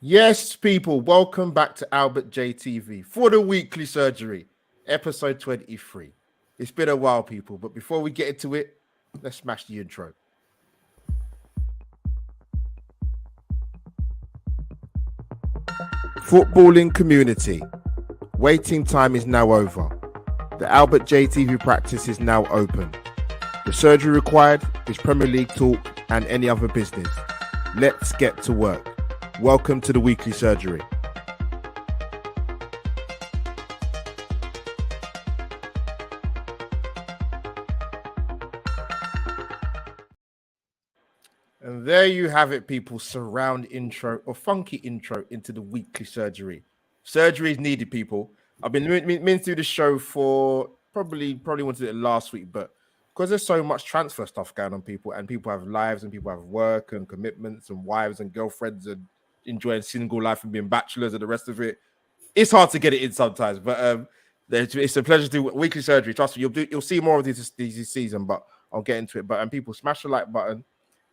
Yes, people, welcome back to Albert JTV for the weekly surgery, episode 23. It's been a while, people, but before we get into it, let's smash the intro. Footballing community, waiting time is now over. The Albert JTV practice is now open. The surgery required is Premier League talk and any other business. Let's get to work. Welcome to the weekly surgery. And there you have it, people. Surround intro or funky intro into the weekly surgery. Surgery is needed, people. I've been meaning to do the show for probably wanted it last week, but because there's so much transfer stuff going on, people, and people have lives and people have work and commitments and wives and girlfriends and enjoying single life and being bachelors and the rest of it, it's hard to get it in sometimes. But it's a pleasure to do weekly surgery. Trust me, you'll see more of this season, but I'll get into it. But people, smash the like button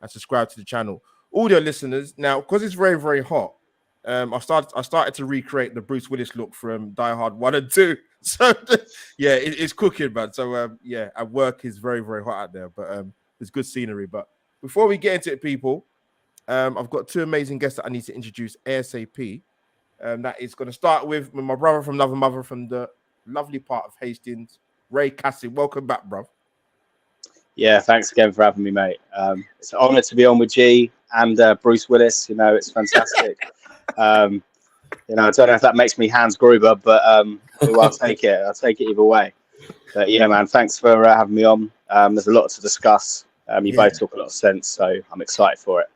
and subscribe to the channel. Audio listeners, now because it's very, very hot, I started to recreate the Bruce Willis look from Die Hard 1 and 2. So yeah, it's cooking, man. So yeah, at work is very, very hot out there, but there's good scenery. But before we get into it, people, I've got two amazing guests that I need to introduce ASAP. That is going to start with my brother from Love and Mother from the lovely part of Hastings, Ray Cassie. Welcome back, bro. Yeah, thanks again for having me, mate. It's an honour to be on with G and Bruce Willis. You know, it's fantastic. I don't know if that makes me Hans Gruber, but I'll take it. I'll take it either way. But yeah, man, thanks for having me on. There's a lot to discuss. You both talk a lot of sense, so I'm excited for it.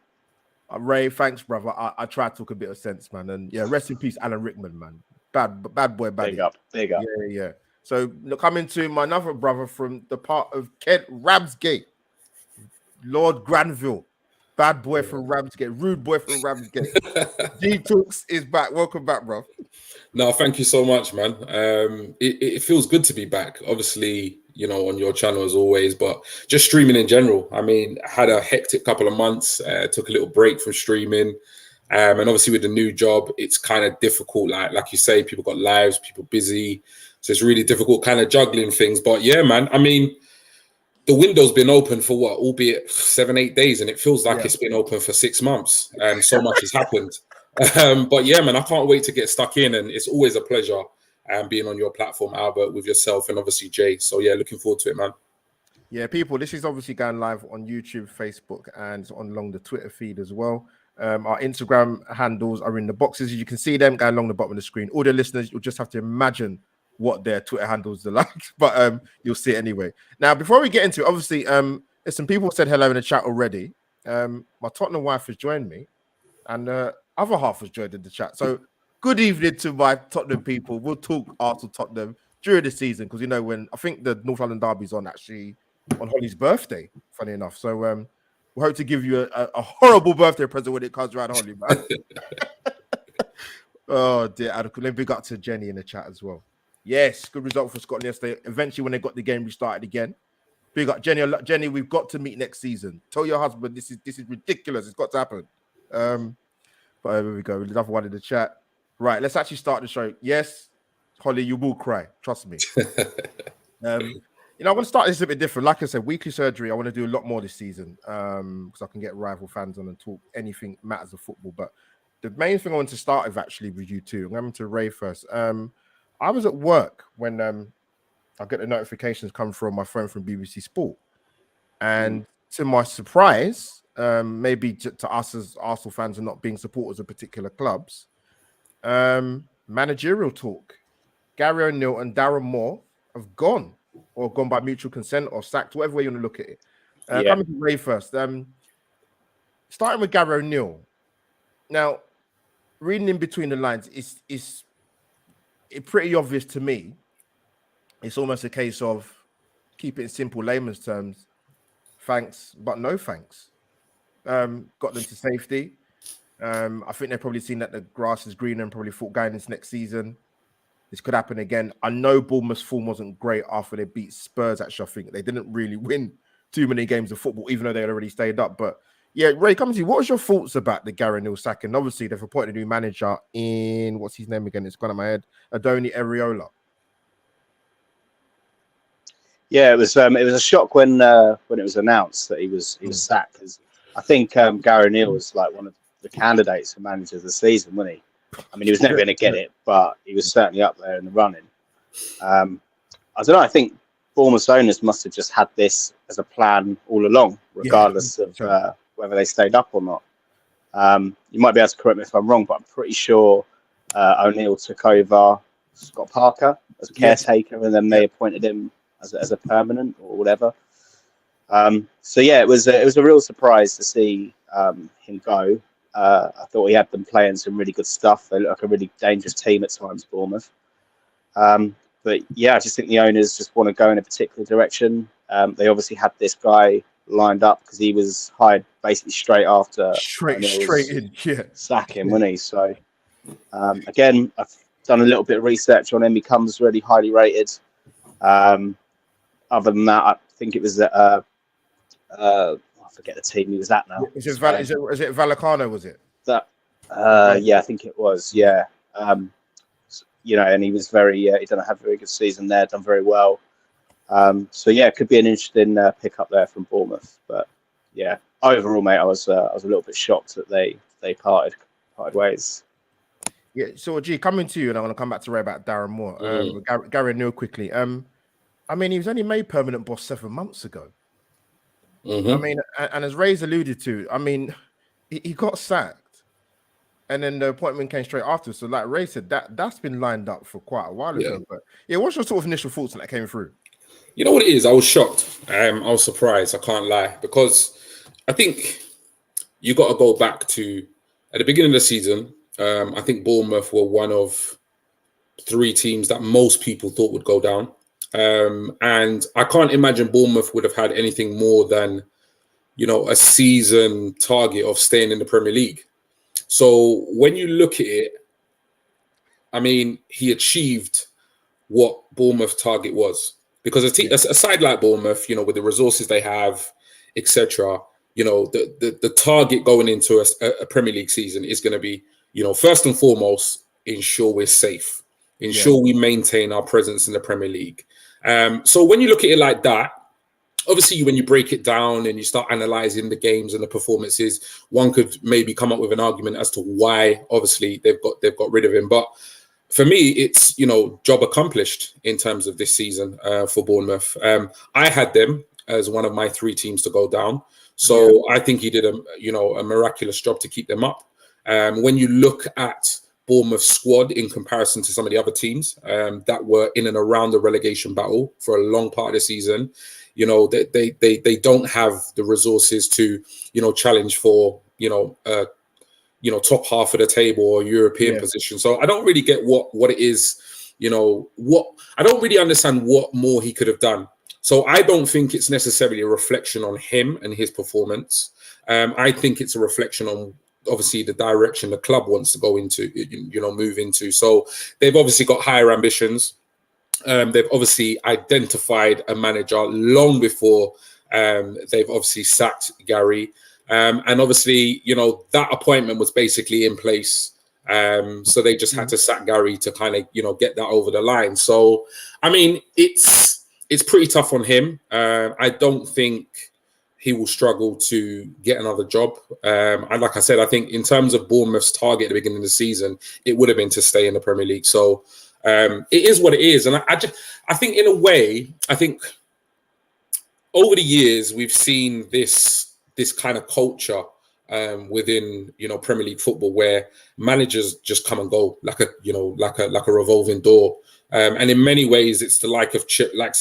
Ray, thanks, brother. I try to talk a bit of sense, man. And yeah, rest in peace, Alan Rickman, man. Bad boy, bad. Big up. Yeah. So coming to my another brother from the part of Kent, Ramsgate, Lord Granville, bad boy from Ramsgate, rude boy from Ramsgate. G Talks is back. Welcome back, bro. No, thank you so much, man. It feels good to be back. Obviously, on your channel as always, but just streaming in general. I mean, I had a hectic couple of months. Took a little break from streaming, and obviously with the new job, it's kind of difficult. Like you say, people got lives, people busy. So it's really difficult kind of juggling things. But yeah, man, I mean, the window's been open for what, albeit 7-8 days, and it feels like it's been open for 6 months. And so much has happened. But yeah, man, I can't wait to get stuck in. And it's always a pleasure being on your platform, Albert, with yourself and obviously Jay. So yeah, looking forward to it, man. Yeah, people, this is obviously going live on YouTube, Facebook, and on along the Twitter feed as well. Our Instagram handles are in the boxes. You can see them going along the bottom of the screen. All the listeners, you'll just have to imagine what their Twitter handles are like, but you'll see it anyway. Now, before we get into it, obviously, there's some people said hello in the chat already. My Tottenham wife has joined me, and other half has joined in the chat. So, good evening to my Tottenham people. We'll talk Arsenal Tottenham during the season because when I think the North London derby's on Holly's birthday. Funny enough, so we hope to give you a horrible birthday present when it comes around, Holly, man. Oh dear, let me big up to Jenny in the chat as well. Yes, good result for Scotland yesterday. Eventually, when they got the game restarted again, big up Jenny. Jenny, we've got to meet next season. Tell your husband this is ridiculous. It's got to happen. But here we go. Another one in the chat. Right, let's actually start the show. Yes, Holly, you will cry. Trust me. I want to start this a bit different. Like I said, weekly surgery. I want to do a lot more this season because I can get rival fans on and talk anything matters of football. But the main thing I want to start with actually with you two. I'm going to Ray first. I was at work when I get the notifications come from my phone from BBC Sport. And to my surprise, maybe to us as Arsenal fans and not being supporters of particular clubs, managerial talk. Gary O'Neill and Darren Moore have gone by mutual consent or sacked, whatever way you want to look at it. Coming to Ray first. Starting with Gary O'Neill. Now, reading in between the lines is pretty obvious to me. It's almost a case of keep it in simple layman's terms. Thanks, but no thanks. Got them to safety. I think they've probably seen that the grass is greener and probably thought going into next season, this could happen again. I know Bournemouth's form wasn't great after they beat Spurs. Actually, I think they didn't really win too many games of football, even though they had already stayed up. But Yeah, Ray, come to you. What was your thoughts about the Gary Neal sack? And obviously, they've appointed a new manager in what's his name again? It's gone out of my head. Adoni Areola. Yeah, it was a shock when it was announced that he was sacked. Cause I think Gary Neal was like one of the candidates for manager of the season, wasn't he? I mean, he was never going to get it, but he was certainly up there in the running. I don't know. I think Bournemouth owners must have just had this as a plan all along, regardless of whether they stayed up or not. You might be able to correct me if I'm wrong, but I'm pretty sure O'Neill took over Scott Parker as a caretaker, and then they appointed him as a permanent or whatever. So yeah, it was a real surprise to see him go. I thought he had them playing some really good stuff. They look like a really dangerous team at times, Bournemouth. But yeah, I just think the owners just want to go in a particular direction. They obviously had this guy lined up because he was hired basically straight after straight in, sacking, wasn't he? So again, I've done a little bit of research on him. He comes really highly rated. Other than that, I think it was I forget the team he was at now. Is it Vallecano? Was it that? Yeah, I think it was. Yeah, you know, and he was very. He done a very good season there. Done very well. So yeah, it could be an interesting pick up there from Bournemouth. But yeah, overall, mate, I was a little bit shocked that they parted ways. Yeah. So, coming to you, and I want to come back to Ray about Darren Moore. Gary Neal quickly. I mean, he was only made permanent boss 7 months ago. I mean, and as Ray's alluded to, I mean, he got sacked, and then the appointment came straight after. So, like Ray said, that's been lined up for quite a while ago. But yeah, what's your sort of initial thoughts when that came through? You know what it is? I was shocked. I was surprised. I can't lie, because I think you got to go back to at the beginning of the season. I think Bournemouth were one of 3 teams that most people thought would go down. And I can't imagine Bournemouth would have had anything more than, you know, a season target of staying in the Premier League. So when you look at it, I mean, he achieved what Bournemouth target was, because a side like Bournemouth, you know, with the resources they have, etc., you know, the target going into a Premier League season is going to be, you know, first and foremost, ensure we're safe, ensure we maintain our presence in the Premier League. So when you look at it like that, obviously when you break it down and you start analyzing the games and the performances, one could maybe come up with an argument as to why obviously they've got rid of him. But for me, it's, you know, job accomplished in terms of this season for Bournemouth. I had them as one of my 3 teams to go down. So I think he did a miraculous job to keep them up. When you look at Bournemouth squad in comparison to some of the other teams that were in and around the relegation battle for a long part of the season, you know, they don't have the resources to, you know, challenge for, top half of the table or European position. So I don't really get what it is, you know, I don't really understand what more he could have done. So I don't think it's necessarily a reflection on him and his performance. I think it's a reflection on obviously the direction the club wants to go into, move into. So they've obviously got higher ambitions. They've obviously identified a manager long before they've obviously sacked Gary. And obviously, you know, that appointment was basically in place. So they just had to sack Gary to kind of, you know, get that over the line. So, I mean, it's pretty tough on him. I don't think he will struggle to get another job. And like I said, I think in terms of Bournemouth's target at the beginning of the season, it would have been to stay in the Premier League. So it is what it is. And I think in a way, I think over the years, we've seen this kind of culture within, you know, Premier League football where managers just come and go like a revolving door. And in many ways, it's the likes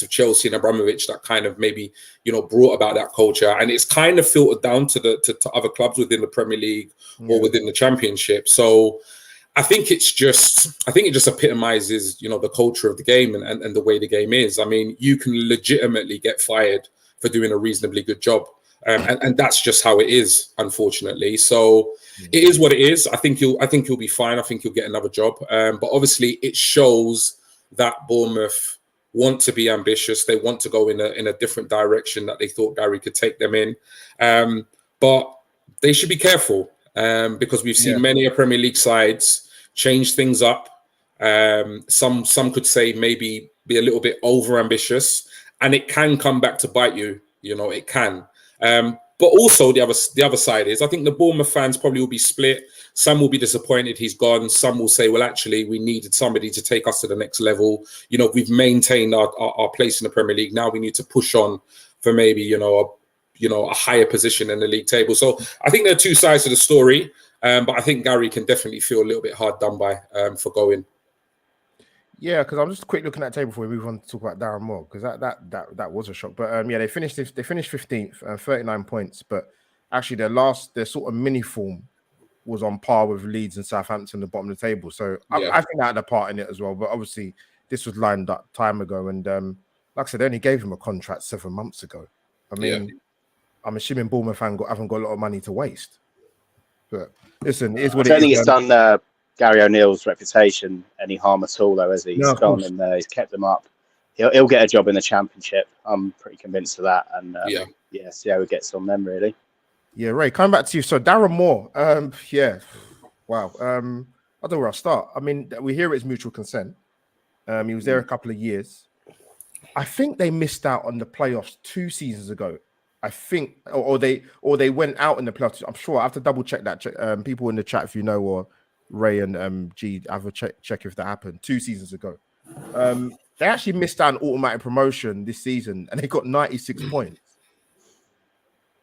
of Chelsea and Abramovich that kind of maybe, you know, brought about that culture. And it's kind of filtered down to other clubs within the Premier League or within the Championship. So I think it just epitomizes, you know, the culture of the game and the way the game is. I mean, you can legitimately get fired for doing a reasonably good job. And that's just how it is, unfortunately. So it is what it is. I think you'll be fine. I think you'll get another job. But obviously it shows that Bournemouth want to be ambitious. They want to go in a different direction that they thought Gary could take them in. But they should be careful because we've seen many a Premier League sides change things up. Some could say maybe be a little bit over ambitious, and it can come back to bite you. You know, it can. But also the other side is, I think the Bournemouth fans probably will be split. Some will be disappointed he's gone. Some will say, well, actually, we needed somebody to take us to the next level. You know, we've maintained our place in the Premier League. Now we need to push on for maybe, a higher position in the league table. So I think there are two sides to the story. But I think Gary can definitely feel a little bit hard done by for going. Yeah, because I'm just quick looking at the table before we move on to talk about Darren Moore, because that was a shock. But they finished 15th, 39 points. But actually, their sort of mini form was on par with Leeds and Southampton at the bottom of the table. So I think that had a part in it as well. But obviously, this was lined up time ago, and like I said, they only gave him a contract 7 months ago. I mean, I'm assuming Bournemouth haven't got a lot of money to waste. But listen, it is what it is. I don't think it's done Gary O'Neill's reputation any harm at all, though, as he's gone and he's kept them up. He'll get a job in the Championship. I'm pretty convinced of that. And see how he gets on then, really. Yeah, Ray, coming back to you. So Darren Moore, wow. I don't know where I'll start. I mean, we hear it's mutual consent. He was there a couple of years. I think they missed out on the playoffs 2 seasons ago. I think, or they went out in the playoffs. I'm sure I have to double check that. People in the chat, if you know, or Ray and G, have a check if that happened 2 seasons ago. They actually missed out on automatic promotion this season, and they got 96 points.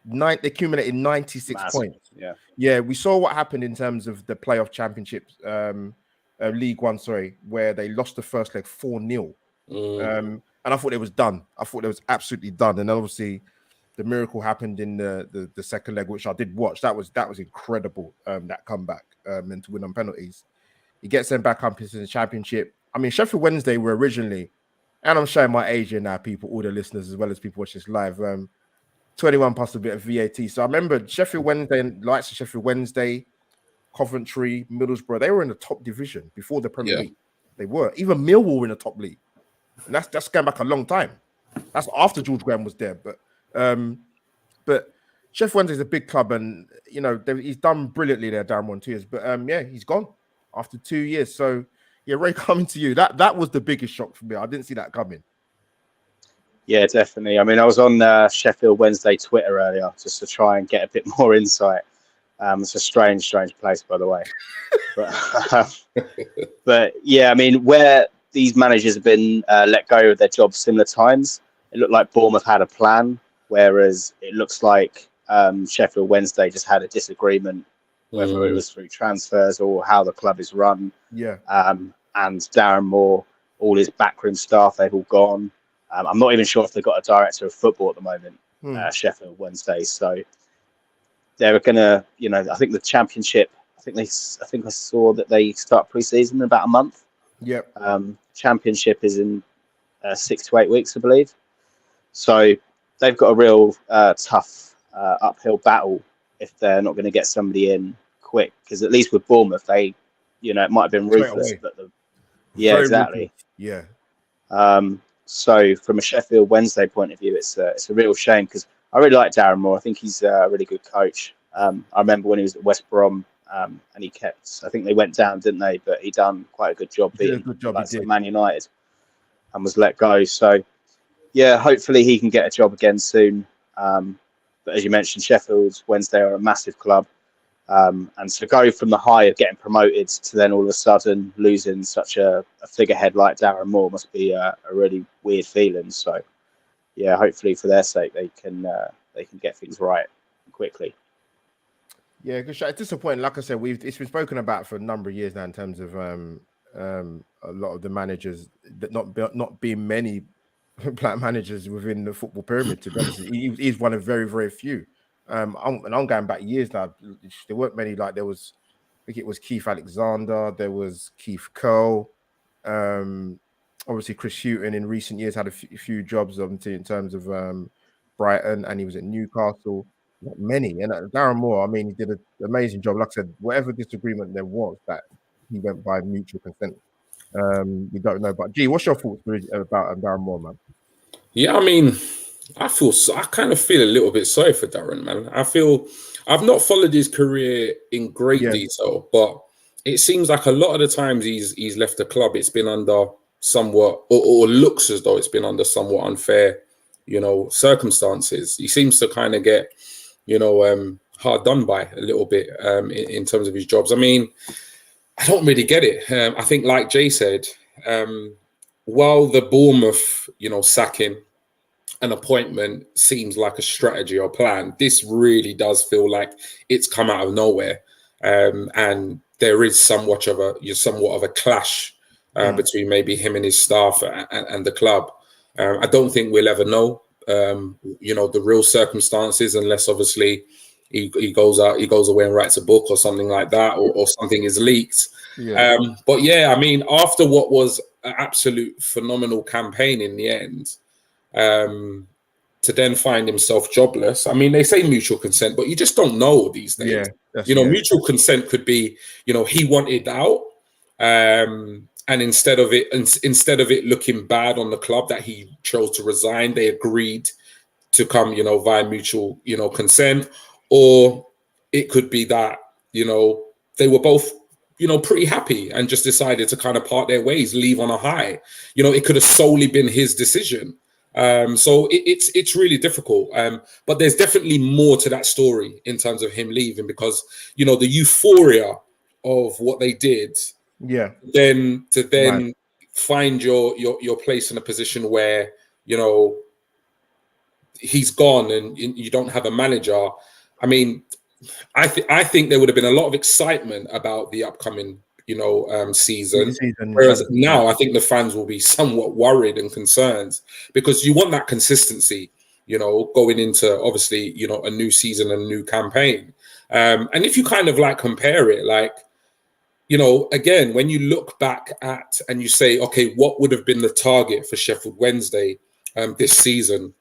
They accumulated 96 points. Yeah. We saw what happened in terms of the playoff championships, League One, where they lost the first leg 4-0. And I thought it was done. I thought it was absolutely done. And obviously, the miracle happened in the second leg, which I did watch. That was incredible. That comeback and to win on penalties. He gets them back up into the Championship. I mean, Sheffield Wednesday were originally, and I'm showing my age here now, people, all the listeners as well as people watch this live. 21 plus a bit of VAT. So I remember Sheffield Wednesday and likes of Sheffield Wednesday, Coventry, Middlesbrough. They were in the top division before the Premier League. They were. Even Millwall were in the top league, and that's going back a long time. That's after George Graham was there, but Sheffield Wednesday is a big club, and he's done brilliantly there, Darren Moore, in 2 years. But he's gone after 2 years. So Ray, coming to you, that was the biggest shock for me. I didn't see that coming. Yeah, definitely. I mean, I was on Sheffield Wednesday Twitter earlier just to try and get a bit more insight. It's a strange place, by the way. But yeah, I mean, where these managers have been let go of their jobs similar times, it looked like Bournemouth had a plan, whereas it looks like Sheffield Wednesday just had a disagreement, whether it was through transfers or how the club is run. Yeah. And Darren Moore, all his backroom staff, they've all gone. I'm not even sure if they've got a director of football at the moment, Sheffield Wednesday. So they're gonna, I think the Championship. I think I saw that they start pre-season in about a month. Yep. Championship is in 6 to 8 weeks, I believe. So they've got a real tough uphill battle if they're not going to get somebody in quick. Because at least with Bournemouth, they, it might have been ruthless, but Very exactly. Ruthless. Yeah. So from a Sheffield Wednesday point of view, it's a real shame because I really like Darren Moore. I think he's a really good coach. I remember when he was at West Brom, and he kept. I think they went down, didn't they? But he done quite a good job beating Man United, and was let go. So yeah, hopefully he can get a job again soon. But as you mentioned, Sheffield Wednesday are a massive club. And to go from the high of getting promoted to then all of a sudden losing such a figurehead like Darren Moore must be a really weird feeling. So, yeah, hopefully for their sake they can get things right quickly. Yeah, because it's disappointing. Like I said, it's been spoken about for a number of years now in terms of a lot of the managers that not being many black managers within the football pyramid. To be honest, he's one of very, very few. I'm going back years now. There weren't many. Like there was, I think it was Keith Alexander. There was Keith Curl. Obviously, Chris Hughton in recent years had a few jobs in terms of Brighton, and he was at Newcastle. Not many. And Darren Moore, I mean, he did an amazing job. Like I said, whatever disagreement there was, that he went by mutual consent. We don't know. But G, what's your thoughts about Darren Moore, man? Yeah, I mean, I kind of feel a little bit sorry for Darren, man. I feel I've not followed his career in great Yeah, detail, but it seems like a lot of the times he's left the club, it's been under somewhat, or looks as though it's been under somewhat unfair, circumstances. He seems to kind of get, hard done by a little bit in terms of his jobs. I mean, I don't really get it. I think, like Jay said, while the Bournemouth, sacking an appointment seems like a strategy or plan, this really does feel like it's come out of nowhere, and there is somewhat of a clash between maybe him and his staff and the club. I don't think we'll ever know, the real circumstances, unless obviously he goes away and writes a book or something like that, or something is leaked. yeah, But yeah, I mean, after what was an absolute phenomenal campaign in the end, to then find himself jobless. I mean, they say mutual consent, but you just don't know these days. yeah. Mutual consent could be, he wanted out, and instead of it looking bad on the club that he chose to resign, they agreed to come, via mutual, consent. Or it could be that, they were both, pretty happy and just decided to kind of part their ways, leave on a high. It could have solely been his decision. So it's really difficult. But there's definitely more to that story in terms of him leaving, because, the euphoria of what they did, Yeah. then to Right. find your place in a position where, he's gone and you don't have a manager. I mean, I think there would have been a lot of excitement about the upcoming, season. Season Whereas transition. now, I think the fans will be somewhat worried and concerned, because you want that consistency, going into obviously, a new season and a new campaign. And if you kind of like compare it, like, again, when you look back at and you say, okay, what would have been the target for Sheffield Wednesday this season?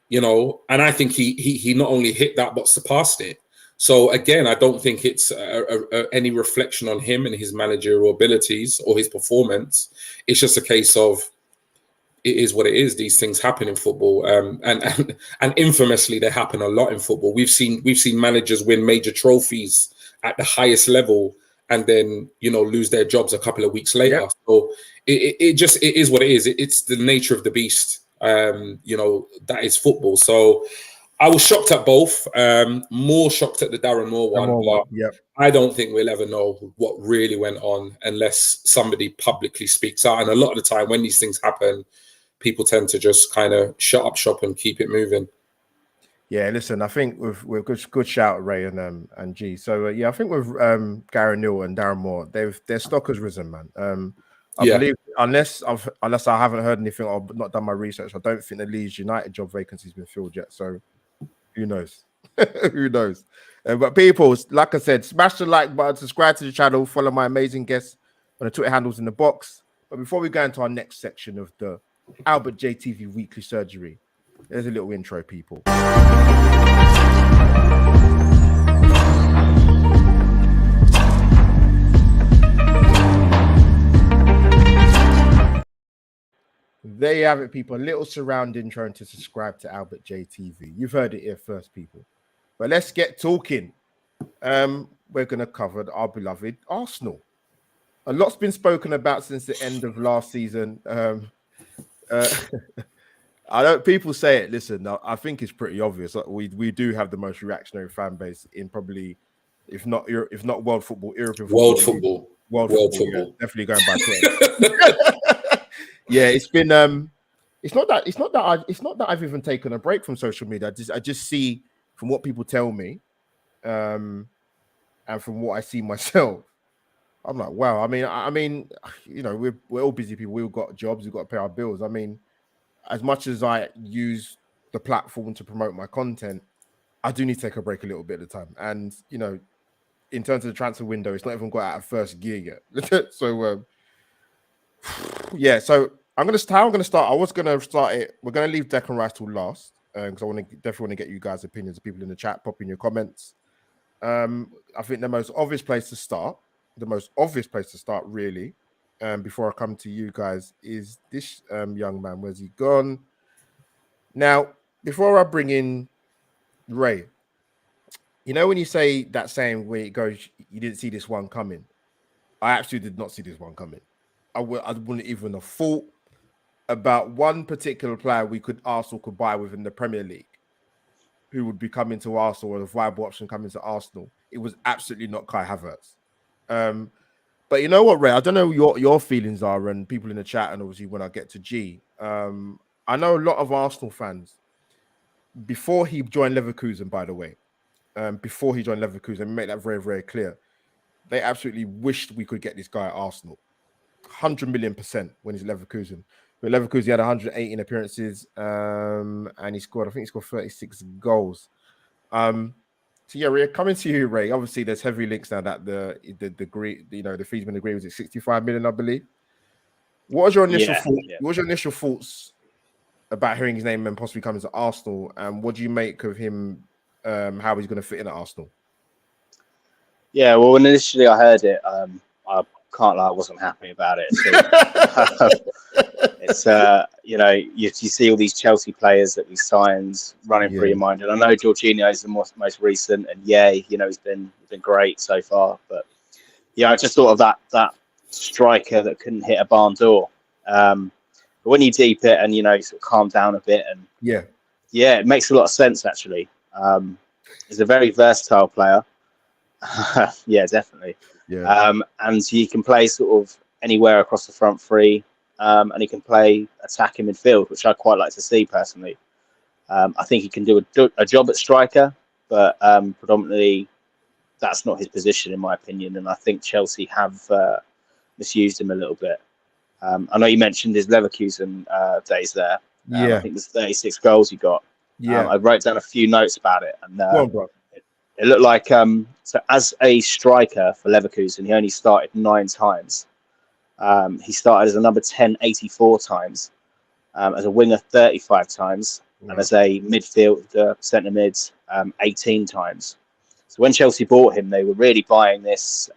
And I think he not only hit that but surpassed it. So again, I don't think it's any reflection on him and his managerial abilities or his performance. It's just a case of, it is what it is. These things happen in football, and infamously, they happen a lot in football. We've seen managers win major trophies at the highest level and then lose their jobs a couple of weeks later. Yep. So it is what it is. It's the nature of the beast. That is football. So I was shocked at both. More shocked at the Darren Moore one, but Yep. I don't think we'll ever know what really went on unless somebody publicly speaks out. And a lot of the time, when these things happen, people tend to just kind of shut up shop and keep it moving. Yeah, listen, I think we're good shout, Ray and G. So I think with Gary Newell and Darren Moore, their stock has risen, man. I believe unless I haven't heard anything or not done my research, I don't think the Leeds United job vacancy's been filled yet. So who knows? Who knows? But people, like I said, smash the like button, subscribe to the channel, follow my amazing guests on the Twitter handles in the box. But before we go into our next section of the Albert JTV Weekly Surgery, there's a little intro, people. There you have it, people. A little surround intro and to subscribe to Albert JTV. You've heard it here first, people. But let's get talking. We're going to cover our beloved Arsenal. A lot's been spoken about since the end of last season. I don't. People say it. Listen, I think it's pretty obvious. We do have the most reactionary fan base in probably, if not world football, European football. World football. Yeah, definitely going by Twitter. Yeah, it's been. It's not that I've even taken a break from social media. I just see from what people tell me, and from what I see myself. I'm like, wow. I mean, we're all busy people. We've got jobs. We've got to pay our bills. I mean, as much as I use the platform to promote my content, I do need to take a break a little bit at a time. And in terms of the transfer window, it's not even got out of first gear yet. So yeah. So I'm gonna start. I was gonna start it. We're gonna leave Declan Rice till last because I definitely want to get you guys' opinions. People in the chat, pop in your comments. I think the most obvious place to start, really, before I come to you guys, is this young man. Where's he gone? Now, before I bring in Ray, you know when you say that saying where it goes, you didn't see this one coming. I absolutely did not see this one coming. I wouldn't even have thought about one particular player Arsenal could buy within the Premier League who would be coming to Arsenal or a viable option coming to Arsenal. It was absolutely not Kai Havertz. But you know what, Ray? I don't know what your feelings are, and people in the chat, and obviously when I get to G. I know a lot of Arsenal fans, before he joined Leverkusen, by the way, before he joined Leverkusen, make that very, very clear. They absolutely wished we could get this guy at Arsenal. 100 million% when he's Leverkusen. But Leverkusen, he had 118 appearances, and he scored 36 goals. So yeah, Ray, coming to you, Ray. Obviously, there's heavy links now that the fee's been agreed. Was it 65 million, I believe? What was your initial thought? Yeah. What was your initial thoughts about hearing his name and possibly coming to Arsenal? And what do you make of him? How he's going to fit in at Arsenal? Yeah, well, when initially I heard it, I can't lie, I wasn't happy about it. So, it's you see all these Chelsea players that we signed running through your mind, and I know Jorginho is the most recent, and he's been great so far. But I just thought of that striker that couldn't hit a barn door. But when you deep it and sort of calm down a bit, and it makes a lot of sense actually. He's a very versatile player. Yeah, definitely. Yeah. And he can play sort of anywhere across the front three, and he can play attacking midfield, which I quite like to see personally. I think he can do a job at striker, but predominantly that's not his position in my opinion. And I think Chelsea have misused him a little bit. I know you mentioned his Leverkusen days there. I think there's 36 goals he got. I wrote down a few notes about it, and it looked like so as a striker for Leverkusen, he only started 9 times. He started as a number 10 84 times, as a winger 35 times, and as a midfield centre mids 18 times. So when Chelsea bought him, they were really buying this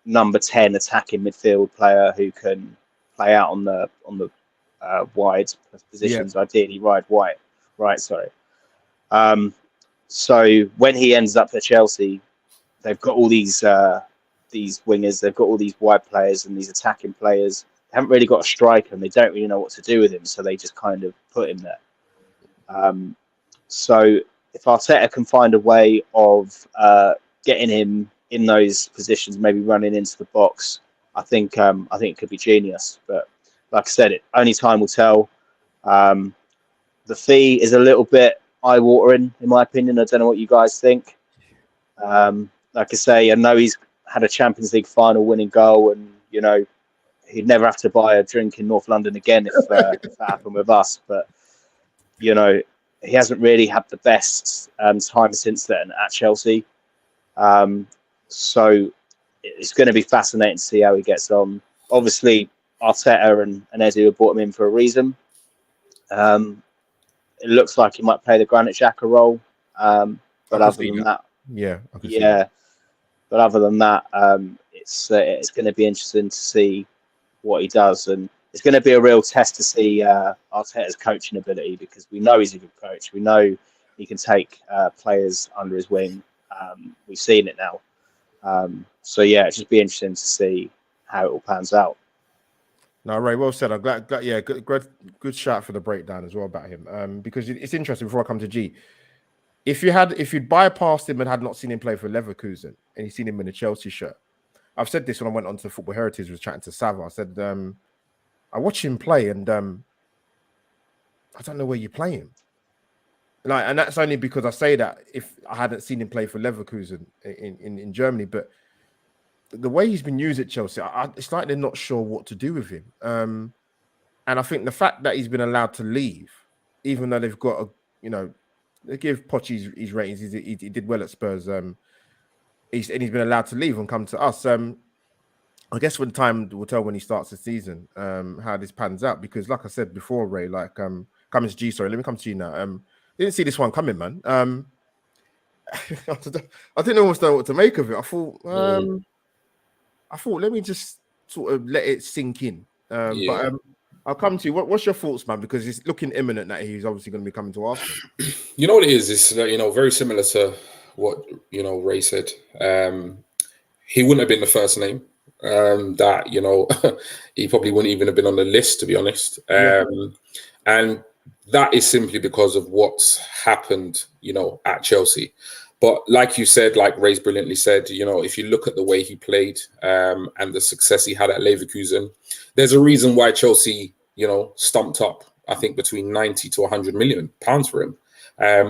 number 10 attacking midfield player who can play out on the wide positions, ideally right. Sorry. So when he ends up at Chelsea, they've got all these wingers, they've got all these wide players and these attacking players. They haven't really got a striker, and they don't really know what to do with him, so they just kind of put him there. So if Arteta can find a way of getting him in those positions, maybe running into the box, I think it could be genius. But like I said, only time will tell. The fee is a little bit eye-watering, in my opinion. I don't know what you guys think. Like I say, I know he's had a Champions League final winning goal, and he'd never have to buy a drink in North London again if that happened with us. But he hasn't really had the best time since then at Chelsea. So it's going to be fascinating to see how he gets on. Obviously, Arteta and Edu have brought him in for a reason. It looks like he might play the Granit Xhaka role, but other than that, But other than that, it's going to be interesting to see what he does, and it's going to be a real test to see Arteta's coaching ability, because we know he's a good coach. We know he can take players under his wing. We've seen it now. So it'll just be interesting to see how it all pans out. No, Ray, well said. I'm glad. Yeah, good shout for the breakdown as well about him. Because it's interesting. Before I come to G, if you'd bypassed him and had not seen him play for Leverkusen, and you've seen him in a Chelsea shirt, I've said this when I went on to Football Heritage, was chatting to Sava. I said, I watch him play, and I don't know where you play him. And that's only because I say that if I hadn't seen him play for Leverkusen in Germany, but the way he's been used at Chelsea, it's like they're not sure what to do with him. And I think the fact that he's been allowed to leave, even though they've got they give Poch his ratings, he did well at Spurs. He's been allowed to leave and come to us. I guess when time will tell when he starts the season, how this pans out. Because like I said before, Ray, coming to G, sorry, let me come to you now. Didn't see this one coming, man. I didn't almost know what to make of it. I thought, let me just sort of let it sink in. But I'll come to you. What's your thoughts, man? Because it's looking imminent that he's obviously going to be coming to Arsenal. You know what it is? It's very similar to what Ray said. He wouldn't have been the first name. That he probably wouldn't even have been on the list, to be honest. And that is simply because of what's happened, at Chelsea. But like you said, like Ray's brilliantly said, if you look at the way he played and the success he had at Leverkusen, there's a reason why Chelsea, stumped up, I think, between 90 to 100 million pounds for him.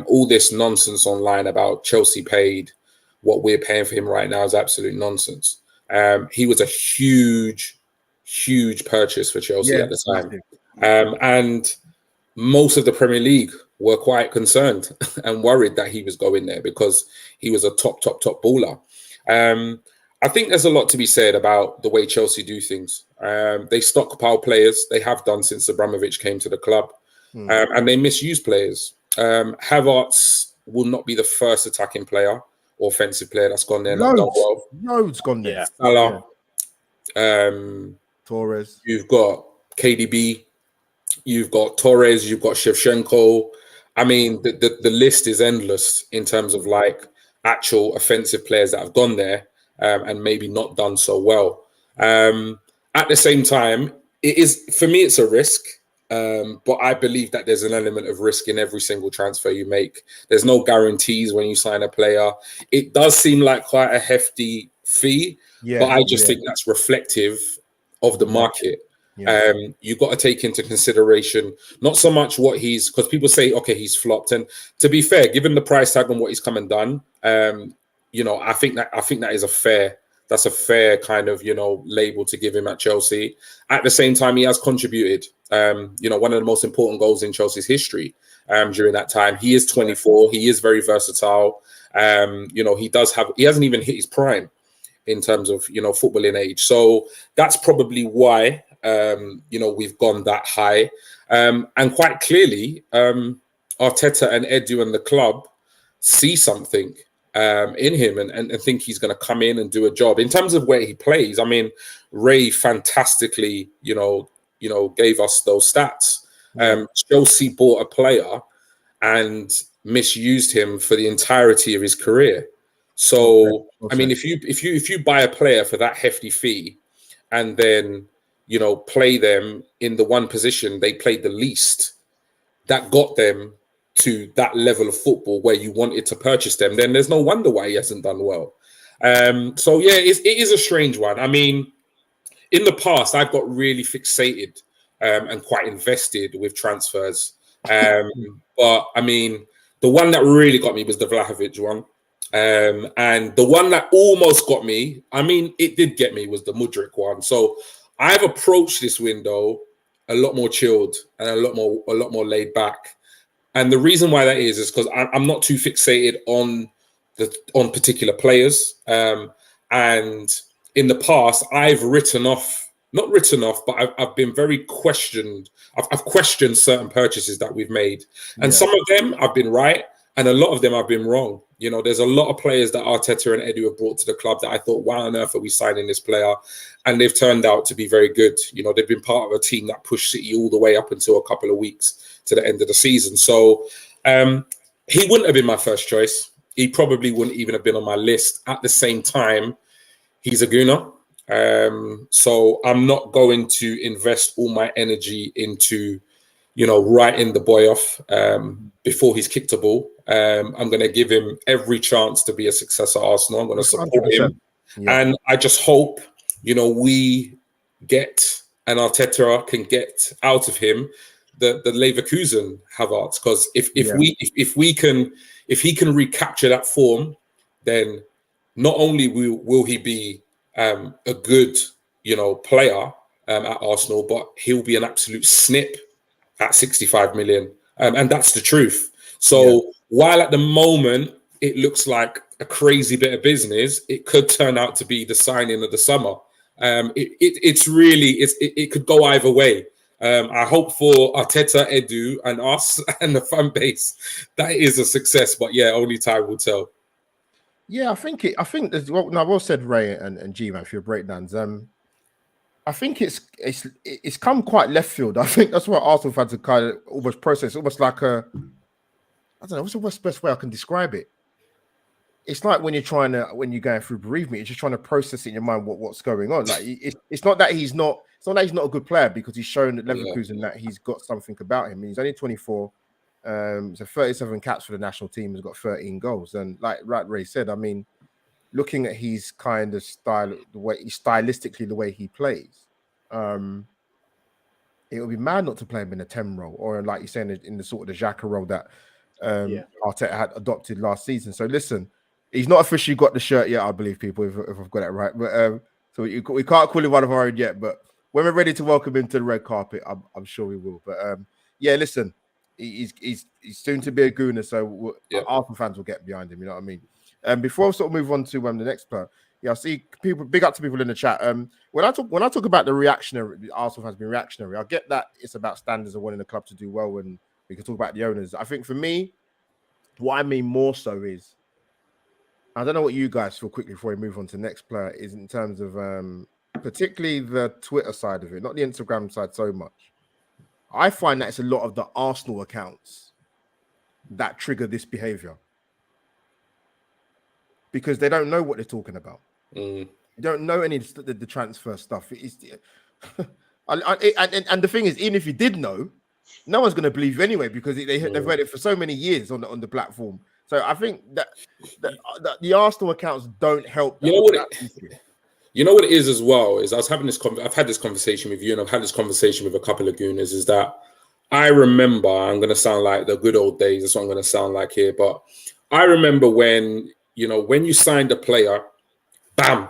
All this nonsense online about Chelsea paid what we're paying for him right now is absolute nonsense. He was a huge, huge purchase for Chelsea at the time. And most of the Premier League were quite concerned and worried that he was going there because he was a top baller. I think there's a lot to be said about the way Chelsea do things. They stockpile players. They have done since Abramovich came to the club. And they misuse players. Havertz will not be the first attacking player or offensive player that's gone there and not done well. Loads gone there. Salah, Torres. You've got KDB. You've got Torres. You've got Shevchenko. I mean, the list is endless in terms of like actual offensive players that have gone there and maybe not done so well. At the same time, for me, it's a risk. But I believe that there's an element of risk in every single transfer you make. There's no guarantees when you sign a player. It does seem like quite a hefty fee, but I just think that's reflective of the market. You've got to take into consideration not so much what because people say, okay, he's flopped. And to be fair, given the price tag and what he's come and done, I think that is a fair kind of, label to give him at Chelsea. At the same time, he has contributed, one of the most important goals in Chelsea's history during that time. He is 24. He is very versatile. He hasn't even hit his prime in terms of, footballing age. So that's probably why, we've gone that high. And quite clearly, Arteta and Edu and the club see something in him and think he's going to come in and do a job. In terms of where he plays, I mean, Ray fantastically, gave us those stats. Chelsea bought a player and misused him for the entirety of his career. So, I mean, if you buy a player for that hefty fee and then, play them in the one position they played the least, that got them to that level of football where you wanted to purchase them, then there's no wonder why he hasn't done well. So yeah, it is a strange one. I mean, in the past, I've got really fixated and quite invested with transfers. But I mean, the one that really got me was the Vlahovic one. And the one that almost got me, I mean, it did get me, was the Mudryk one. So I've approached this window a lot more chilled and a lot more laid back. And the reason why that is because I'm not too fixated on particular players. And in the past, I've not written off, but I've been very questioned. I've questioned certain purchases that we've made. And some of them I've been right, and a lot of them I've been wrong. There's a lot of players that Arteta and Edu have brought to the club that I thought, why on earth are we signing this player? And they've turned out to be very good. They've been part of a team that pushed City all the way up until a couple of weeks to the end of the season. So he wouldn't have been my first choice. He probably wouldn't even have been on my list. At the same time, he's a gooner. So I'm not going to invest all my energy into, writing the boy off before he's kicked a ball. I'm going to give him every chance to be a success at Arsenal. I'm going to support him. And I just hope, we get, and Arteta can get out of him the Leverkusen Havertz. Because if he can recapture that form, then not only will he be a good, player at Arsenal, but he'll be an absolute snip at 65 million. And that's the truth. So while at the moment it looks like a crazy bit of business, it could turn out to be the signing of the summer. It could go either way. I hope for Arteta, Edu, and us and the fan base that is a success. But yeah, only time will tell. Yeah, I think there's well said, Ray and G-Man, for your breakdowns. I think it's come quite left field. I think that's what Arsenal fans are kind of almost process, almost like I don't know, what's the best way I can describe it? It's like when you're going through bereavement, you're just trying to process it in your mind what's going on. Like it's not that he's not a good player, because he's shown at Leverkusen that he's got something about him. He's only 24. So 37 caps for the national team, has got 13 goals. And like Ray said, I mean, looking at his kind of style, the way he plays, it would be mad not to play him in a 10 role, or like you're saying, in the sort of the Xhaka role that Arteta had adopted last season. So listen, he's not officially got the shirt yet, I believe, people, if I've got it right. But so we can't call him one of our own yet. But when we're ready to welcome him to the red carpet, I'm sure we will. But yeah, listen, he's soon to be a Gooner, so Arsenal fans will get behind him. You know what I mean? Before I sort of move on to the next player, I see people. Big up to people in the chat. When I talk about the Arsenal fans being reactionary, I get that it's about standards of wanting the club to do well, and we can talk about the owners. I think for me, what I mean more so is, I don't know what you guys feel quickly before we move on to the next player, is in terms of particularly the Twitter side of it, not the Instagram side so much. I find that it's a lot of the Arsenal accounts that trigger this behavior, because they don't know what they're talking about. They don't know any of the transfer stuff. And the thing is, even if you did know, no one's going to believe you anyway, because they've heard it for so many years on the platform. So I think that the Arsenal accounts don't help. You know what it is as well, is I've had this conversation with you, and I've had this conversation with a couple of Gooners, is that I remember, I'm going to sound like the good old days, that's what I'm going to sound like here, but I remember when you signed a player, bam,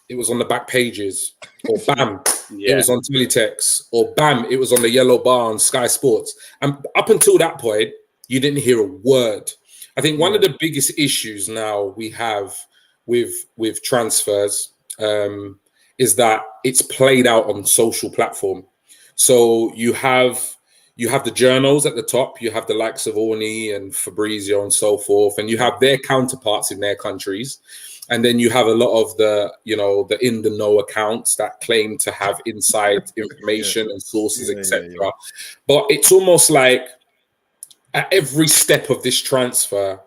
it was on the back pages, or bam, it was on Teletext, or bam, it was on the yellow bar on Sky Sports. And up until that point, you didn't hear a word. I think one of the biggest issues now we have with transfers is that it's played out on social platform. So you have the journals at the top, you have the likes of Orny and Fabrizio and so forth, and you have their counterparts in their countries. And then you have a lot of the in the know accounts that claim to have inside information and sources, etc. But it's almost like at every step of this transfer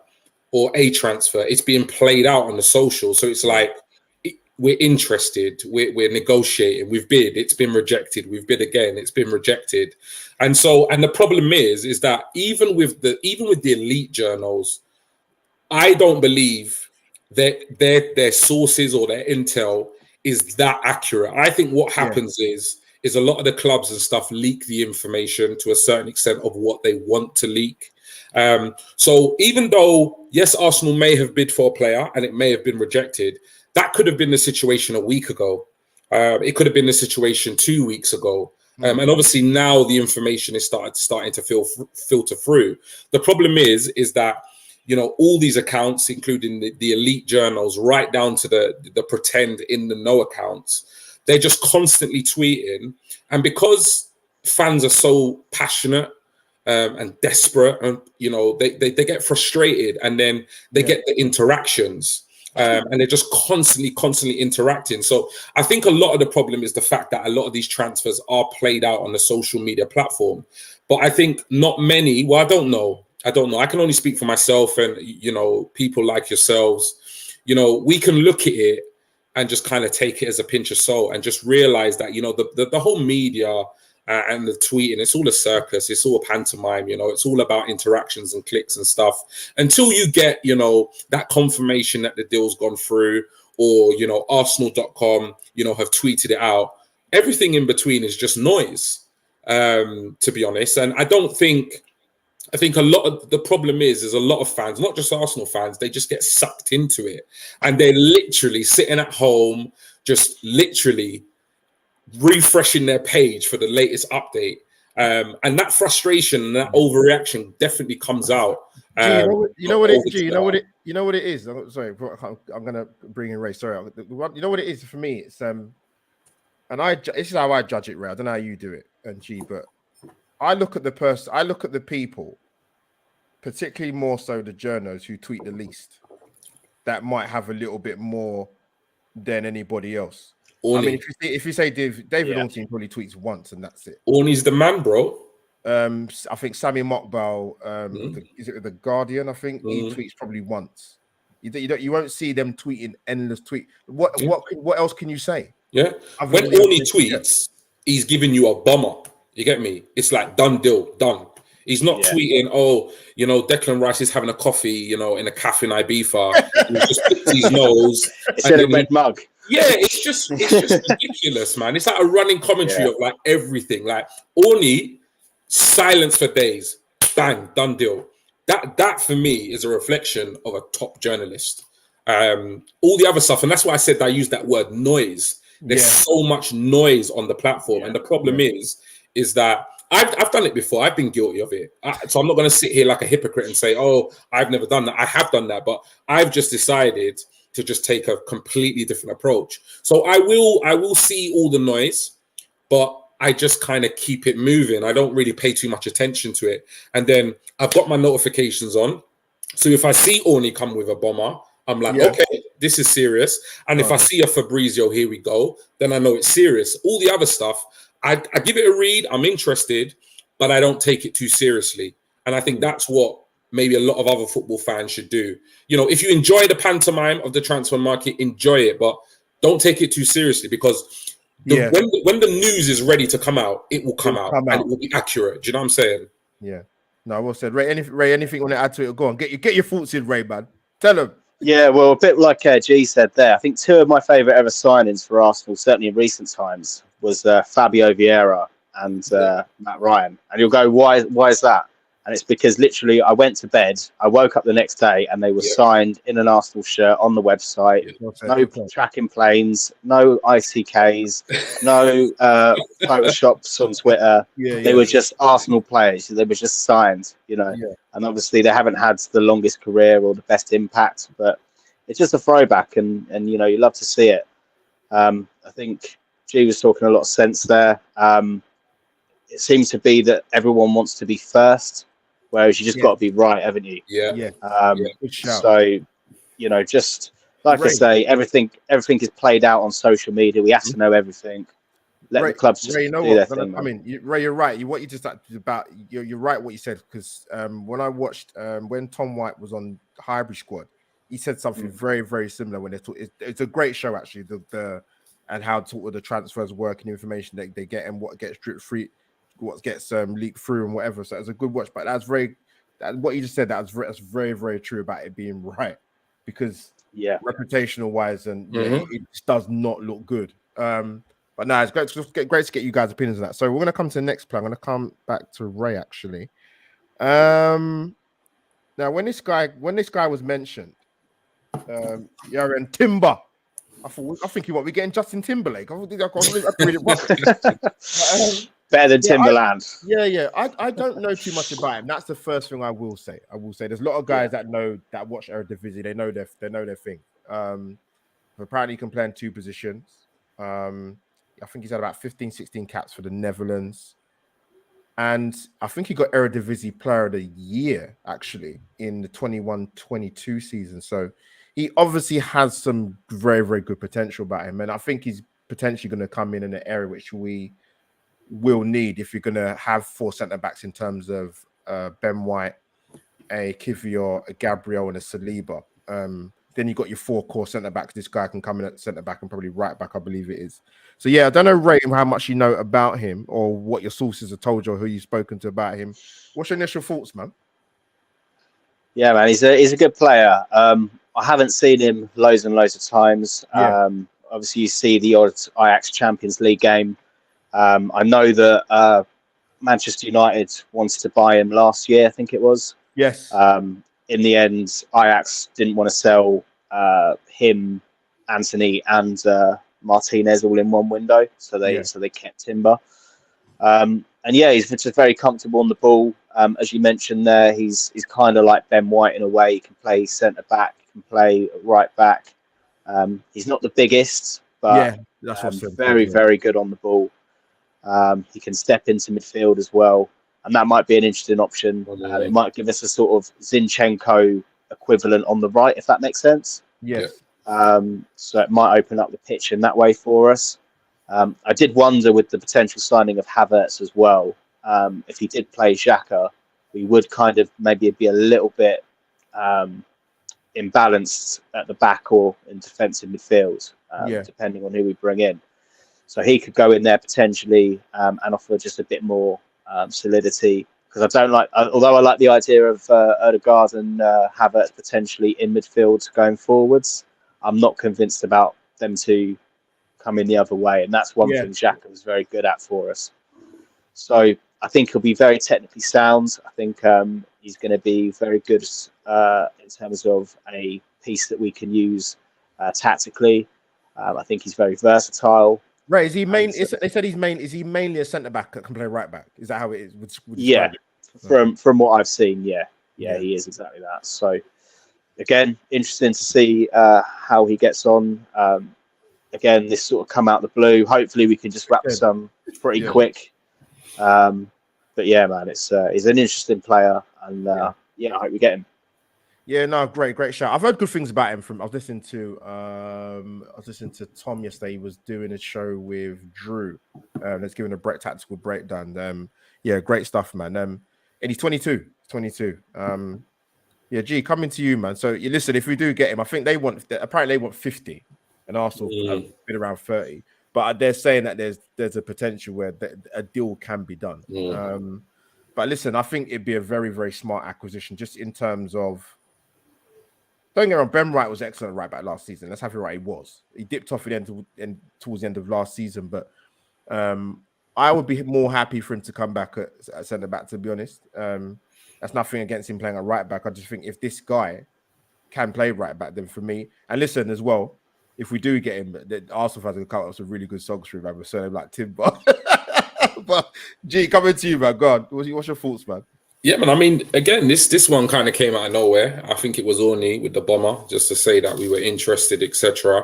or a transfer, it's being played out on the social. So it's like, we're interested, we're negotiating, we've bid, it's been rejected, we've bid again, it's been rejected. And the problem is that even with the elite journals, I don't believe that their sources or their intel is that accurate. I think what happens is a lot of the clubs and stuff leak the information to a certain extent of what they want to leak. So even though, yes, Arsenal may have bid for a player and it may have been rejected, that could have been the situation a week ago. It could have been the situation 2 weeks ago. And obviously now the information is starting to filter through. The problem is that all these accounts, including the elite journals, right down to the pretend in the know accounts, they're just constantly tweeting. And because fans are so passionate and desperate, and they get frustrated, and then they get the interactions, and they're just constantly interacting. So I think a lot of the problem is the fact that a lot of these transfers are played out on the social media platform. But I think not many. Well, I don't know. I can only speak for myself and, people like yourselves. We can look at it and just kind of take it as a pinch of salt and just realize that, the whole media and the tweeting, it's all a circus. It's all a pantomime. It's all about interactions and clicks and stuff until you get, that confirmation that the deal's gone through, or, Arsenal.com, have tweeted it out. Everything in between is just noise, to be honest. And I think a lot of the problem is a lot of fans, not just Arsenal fans, they just get sucked into it. And they're literally sitting at home, just literally refreshing their page for the latest update. And that frustration and that overreaction definitely comes out. You know what it is? I'm sorry, I'm going to bring in Ray. Sorry. You know what it is for me? It's, and this is how I judge it, Ray. I don't know how you do it, and G, but I look at the people, particularly more so the journos who tweet the least, that might have a little bit more than anybody else. I mean, Orny. if you say David Yeah. Ornstein probably tweets once and that's it. Orny's the man, bro. I think Sammy Mokbel, Mm. is it the Guardian? I think he tweets probably once. You won't see them tweeting endless tweet. What else can you say? Yeah. Other When than the Orny obvious, yeah. tweets, he's giving you a bomber. You get me? It's like done deal, done. He's not Yeah. tweeting, oh, Declan Rice is having a coffee, in a cafe in Ibiza. And he just picks his nose. It's in a red mug. Yeah, it's just ridiculous, man. It's like a running commentary of like everything. Like Orny, silence for days, bang, done deal. That for me is a reflection of a top journalist. All the other stuff, and that's why I said I use that word noise. There's so much noise on the platform, and the problem is that I've done it before. I've been guilty of it, so I'm not going to sit here like a hypocrite and say, "Oh, I've never done that." I have done that, but I've just decided to just take a completely different approach. So I will see all the noise, but I just kind of keep it moving. I don't really pay too much attention to it, and then I've got my notifications on. So if I see Orny come with a bomber, I'm like, okay, this is serious. And if I see a Fabrizio, here we go, then I know it's serious. All the other stuff, I give it a read. I'm interested, but I don't take it too seriously. And I think that's what maybe a lot of other football fans should do. If you enjoy the pantomime of the transfer market, enjoy it, but don't take it too seriously, because when the news is ready to come out, it will come out and it will be accurate. Do you know what I'm saying? Yeah. No, well said. Ray, anything you want to add to it? Go on. Get your thoughts in, Ray, man. Tell them. Yeah, well, a bit like G said there, I think two of my favourite ever signings for Arsenal, certainly in recent times, was Fabio Vieira and Matt Ryan. And you'll go, why is that? And it's because literally I went to bed, I woke up the next day, and they were signed in an Arsenal shirt on the website. No tracking planes, no ICKs, no Photoshops on Twitter. They were just Arsenal players. They were just signed, And obviously they haven't had the longest career or the best impact, but it's just a throwback, and you love to see it. I think G was talking a lot of sense there. It seems to be that everyone wants to be first, whereas you just got to be right, haven't you? So, just like I say, everything is played out on social media. We have to know everything. Let the clubs just do their thing. I mean, Ray, you're right. What you just about, you're right what you said, because when I watched when Tom White was on Hybrid Squad, he said something very, very similar when they talk. It's a great show, actually. The and how the transfers work and information that they get and what gets drip free, what gets leaked through and whatever. So it's a good watch. But what you just said, that's very, very true about it being right, because reputational wise and it just does not look good. But no, it's great to get you guys' opinions on that. So we're going to come to the next plan. I'm going to come back to Ray, actually. Now, when this guy was mentioned, and Timber, I think we're getting Justin Timberlake. I think I read it wrong. Better than Timberland. I don't know too much about him. That's the first thing I will say. There's a lot of guys that watch Eredivisie. They know their thing. Apparently, he can play in two positions. I think he's had about 15, 16 caps for the Netherlands. And I think he got Eredivisie Player of the Year, actually, in the 21-22 season. So he obviously has some very, very good potential about him. And I think he's potentially going to come in an area which we will need if you're going to have four centre-backs in terms of Ben White, a Kivior, a Gabriel, and a Saliba. Then you got your four core centre-backs. This guy can come in at centre-back and probably right-back, I believe it is. So, yeah, I don't know, Ray, how much you know about him or what your sources have told you or who you've spoken to about him. What's your initial thoughts, man? Yeah, man, he's a good player. I haven't seen him loads and loads of times. Obviously, you see the odd Ajax Champions League game. I know that Manchester United wanted to buy him last year, I think it was. Yes. In the end, Ajax didn't want to sell him, Anthony, and Martinez all in one window, so they kept Timber. And he's just very comfortable on the ball. As you mentioned there, he's kind of like Ben White in a way. He can play centre back, he can play right back. He's not the biggest, but that's very, very good on the ball. He can step into midfield as well, and that might be an interesting option. It might give us a sort of Zinchenko equivalent on the right, if that makes sense. Yes. So it might open up the pitch in that way for us. I did wonder with the potential signing of Havertz as well. If he did play Xhaka, we would kind of maybe be a little bit imbalanced at the back or in defensive midfield, depending on who we bring in. So he could go in there potentially and offer just a bit more solidity. Because I don't like, although I like the idea of Odegaard and Havertz potentially in midfield going forwards, I'm not convinced about them to come in the other way. And that's one thing Xhaka was very good at for us. So I think he'll be very technically sound. I think he's going to be very good in terms of a piece that we can use tactically. I think he's very versatile. Right? Is he main? They said he's main. Is he mainly a centre back that can play right back? Is that how it is? From what I've seen, yeah, he is exactly that. So again, interesting to see how he gets on. Again, this sort of come out of the blue. Hopefully, we can just wrap some pretty quick. But yeah, man, it's he's an interesting player, and I hope we get him. Yeah, no, great shout. I've heard good things about him. I was listening to Tom yesterday. He was doing a show with Drew. Let's give him a tactical breakdown. Great stuff, man. And he's 22. G, coming to you, man. So you listen. If we do get him, I think apparently they want 50, and Arsenal have been around 30. But they're saying that there's a potential where a deal can be done. But listen, I think it'd be a very, very smart acquisition, just in terms of. Don't get me wrong, Ben Wright was excellent right back last season. Let's have it right, he was. He dipped off at towards the end of last season, but I would be more happy for him to come back at centre back, to be honest. That's nothing against him playing at right back. I just think if this guy can play right back, then for me, and listen as well, if we do get him, the Arsenal fans will come up with some really good songs for him, man. We're surname like Timber. But G, coming to you, man. Go on. What's your thoughts, man? Yeah, man. I mean, again, this one kind of came out of nowhere. I think it was Orny with the bomber, just to say that we were interested, etc.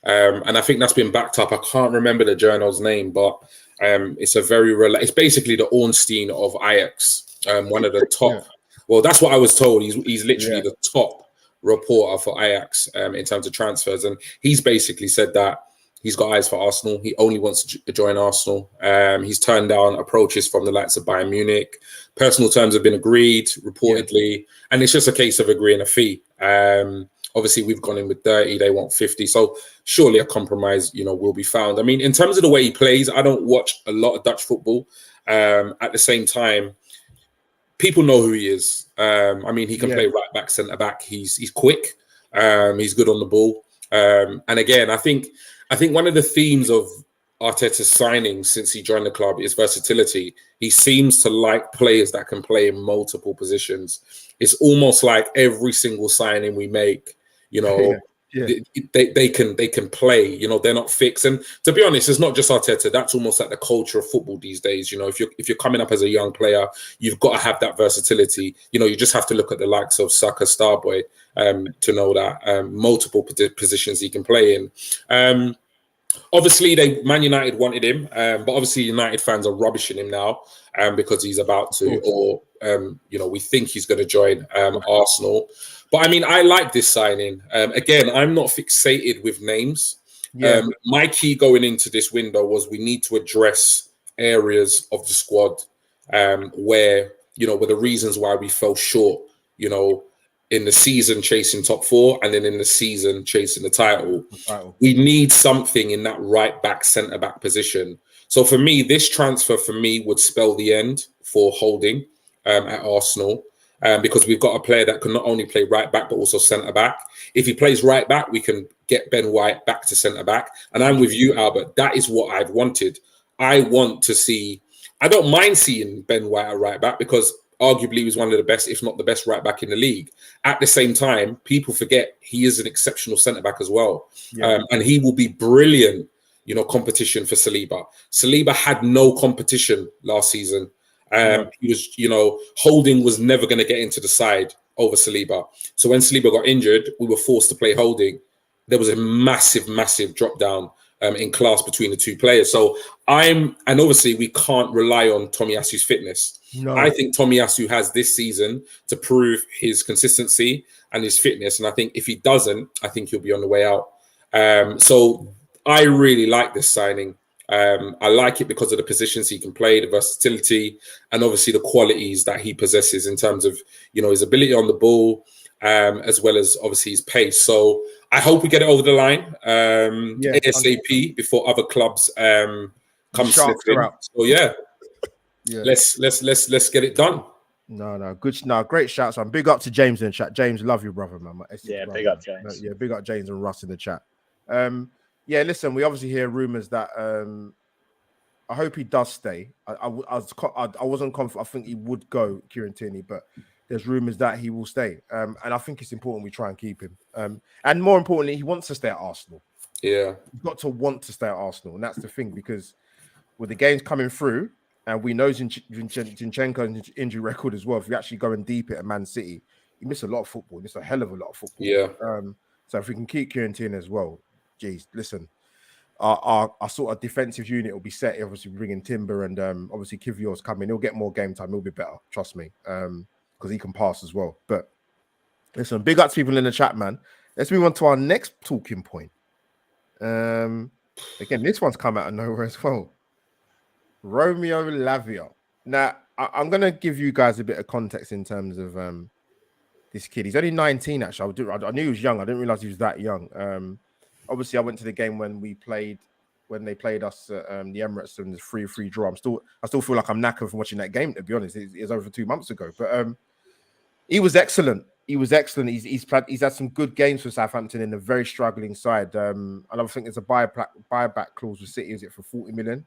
And I think that's been backed up. I can't remember the journal's name, but it's it's basically the Ornstein of Ajax, one of the top. Yeah. Well, that's what I was told. He's literally the top reporter for Ajax in terms of transfers, and he's basically said that he's got eyes for Arsenal. He only wants to join Arsenal. He's turned down approaches from the likes of Bayern Munich. Personal terms have been agreed, reportedly, and it's just a case of agreeing a fee. Obviously, we've gone in with 30. They want 50. So surely a compromise, will be found. I mean, in terms of the way he plays, I don't watch a lot of Dutch football. At the same time, people know who he is. I mean, he can play right back, centre back. He's quick. He's good on the ball. And again, I think one of the themes of Arteta's signings since he joined the club is versatility. He seems to like players that can play in multiple positions. It's almost like every single signing we make, they can play. They're not fixed. And to be honest, it's not just Arteta. That's almost like the culture of football these days. If you're coming up as a young player, you've got to have that versatility. You just have to look at the likes of Saka, Starboy, to know that multiple positions he can play in. Obviously, Man United wanted him, but obviously United fans are rubbishing him now because he's about to, or we think he's going to join Arsenal. But I mean, I like this signing. Again, I'm not fixated with names. My key going into this window was we need to address areas of the squad where were the reasons why we fell short. In the season chasing top four, and then in the season chasing the title. We need something in that right back, centre back position. So for me, this transfer would spell the end for Holding at Arsenal, because we've got a player that can not only play right back but also centre back. If he plays right back, we can get Ben White back to centre back. And I'm with you, Albert. That is what I've wanted. I don't mind seeing Ben White at right back because arguably he was one of the best, if not the best right back in the league. At the same time, people forget he is an exceptional centre back as well. And he will be brilliant, competition for Saliba. Saliba had no competition last season. He was, Holding was never going to get into the side over Saliba. So when Saliba got injured, we were forced to play Holding. There was a massive, massive drop down in class between the two players. So and obviously we can't rely on Tomiyasu's fitness. No. I think Tomiyasu has this season to prove his consistency and his fitness. And I think if he doesn't, I think he'll be on the way out. So I really like this signing. I like it because of the positions he can play, the versatility, and obviously the qualities that he possesses in terms of, his ability on the ball, as well as obviously his pace. So I hope we get it over the line ASAP before other clubs come sniffing. Out. So yeah, let's get it done. No, good. No, great shouts, man. Big up to James in the chat. James, love you, brother, man. Yeah, brother, big up James. Yeah, big up James and Russ in the chat. Listen, we obviously hear rumors that I hope he does stay. I wasn't confident. I think he would go, Kieran Tierney, but there's rumors that he will stay. And I think it's important we try and keep him. And more importantly, he wants to stay at Arsenal. Yeah, he's got to want to stay at Arsenal, and that's the thing, because with the games coming through, and we know Zinchenko's injury record as well. If you actually go and deep it at Man City, he missed a lot of football. He missed a hell of a lot of football. Yeah. So if we can keep Kieran Tierney as well, geez, listen, our sort of defensive unit will be set. Obviously, bringing Timber and obviously Kivior's coming. He'll get more game time. He'll be better. Trust me, because he can pass as well. But listen, big up to people in the chat, man. Let's move on to our next talking point. Again, this one's come out of nowhere as well. Romeo Lavia. Now, I'm going to give you guys a bit of context in terms of this kid. He's only 19, actually. I knew he was young. I didn't realize he was that young. Obviously, I went to the game when they played us at the Emirates and the 3-3 draw. I still feel like I'm knackered from watching that game, to be honest. It was over 2 months ago. But he was excellent. He's had some good games for Southampton in a very struggling side. And I think there's a buyback clause with City. Is it for 40 million?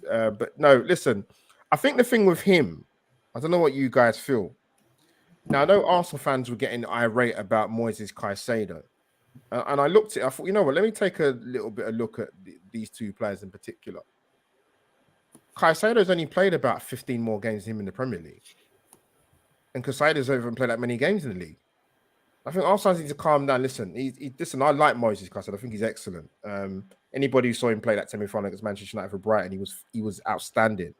But no, listen, I think the thing with him, I don't know what you guys feel. Now, I know Arsenal fans were getting irate about Moises Caicedo. And I looked at it, I thought, you know what, let me take a little bit of look at these two players in particular. Caicedo's only played about 15 more games than him in the Premier League. And Caicedo's haven't played that many games in the league. I think Arsenal need to calm down. Listen, listen, I like Moises Caicedo. I think he's excellent. Anybody who saw him play that semi-final against Manchester United for Brighton, he was outstanding.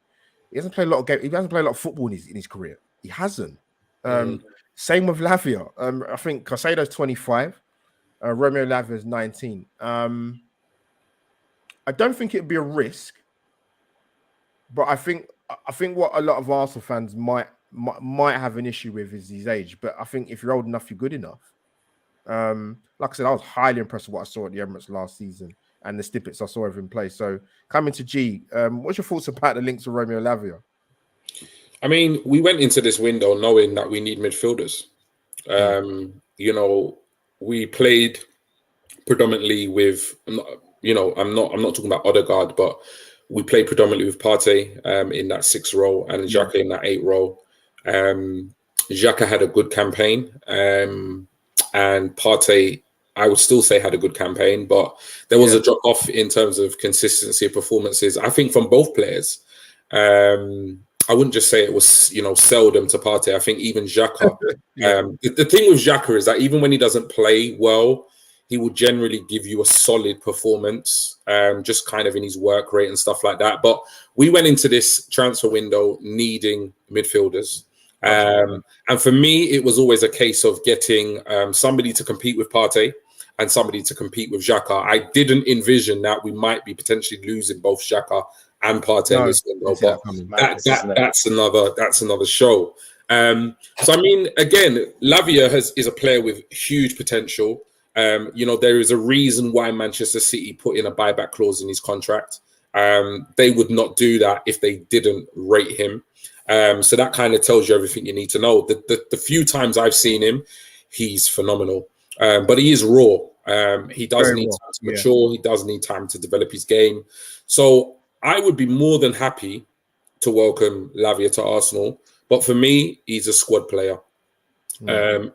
He hasn't played a lot of games. He hasn't played a lot of football in his career. He hasn't. Same with Lavia. I think Caicedo's 25. Romeo Lavia is 19. I don't think it'd be a risk, but I think what a lot of Arsenal fans might have an issue with is his age. But I think if you're old enough, you're good enough. Like I said, I was highly impressed with what I saw at the Emirates last season and the snippets I saw of him play. So coming to G, what's your thoughts about the links of Romeo Lavia? I mean, we went into this window knowing that we need midfielders. We played predominantly with, I'm not talking about Odegaard, but we played predominantly with Partey in that 6 role and Xhaka in that 8 role. Xhaka had a good campaign, and Partey, I would still say, had a good campaign, but there was a drop off in terms of consistency of performances, I think, from both players. I wouldn't just say it was, seldom to Partey. I think even Xhaka. The thing with Xhaka is that even when he doesn't play well, he will generally give you a solid performance, just kind of in his work rate and stuff like that. But we went into this transfer window needing midfielders. And for me, it was always a case of getting somebody to compete with Partey and somebody to compete with Xhaka. I didn't envision that we might be potentially losing both Xhaka and Partey in this window, but that's another show. So I mean, again, Lavia is a player with huge potential. There is a reason why Manchester City put in a buyback clause in his contract. They would not do that if they didn't rate him. So that kind of tells you everything you need to know. The few times I've seen him, he's phenomenal. But he is raw. He does need time to mature. He does need time to develop his game. So I would be more than happy to welcome Lavia to Arsenal. But for me, he's a squad player.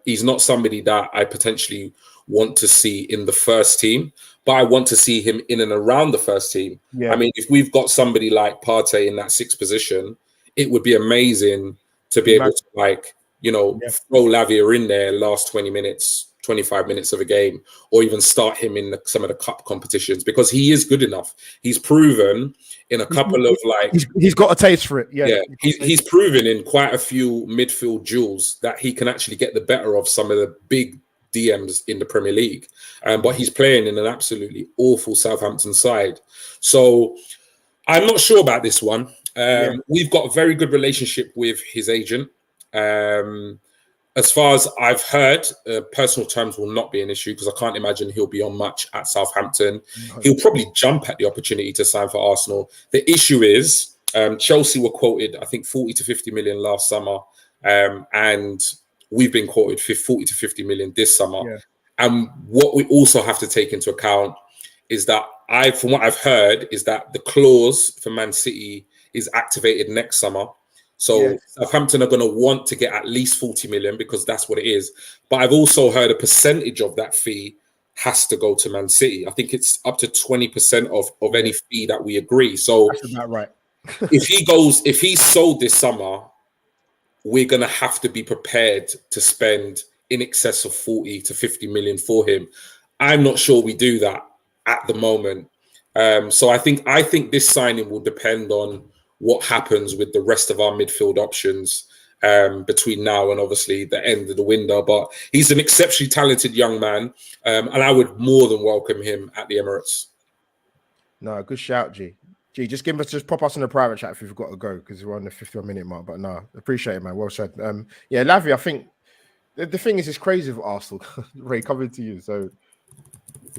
He's not somebody that I potentially want to see in the first team, but I want to see him in and around the first team. I mean, if we've got somebody like Partey in that 6th position, it would be amazing to be able to throw Lavia in there last 20 minutes 25 minutes of a game, or even start him in some of the cup competitions, because he is good enough. He's proven in a couple of he's got a taste for it. Yeah, he's proven in quite a few midfield duels that he can actually get the better of some of the big DMs in the Premier League. But he's playing in an absolutely awful Southampton side. So I'm not sure about this one. We've got a very good relationship with his agent. As far as I've heard, personal terms will not be an issue, because I can't imagine he'll be on much at Southampton. No. He'll probably jump at the opportunity to sign for Arsenal. The issue is Chelsea were quoted, I think, 40 to 50 million last summer. And we've been quoted 40 to 50 million this summer. Yeah. And what we also have to take into account is that from what I've heard, is that the clause for Man City is activated next summer. So Southampton are going to want to get at least 40 million, because that's what it is. But I've also heard a percentage of that fee has to go to Man City. I think it's up to 20% of any fee that we agree. So that's about right. if he's sold this summer, we're going to have to be prepared to spend in excess of 40 to 50 million for him. I'm not sure we do that at the moment. So I think this signing will depend on what happens with the rest of our midfield options between now and obviously the end of the window. But he's an exceptionally talented young man, and I would more than welcome him at the Emirates. No, good shout, G. G, just pop us in the private chat if you've got to go, because we're on the 51-minute mark. But no, appreciate it, man. Well said. Lavia, I think the thing is, it's crazy with Arsenal. Ray, coming to you. So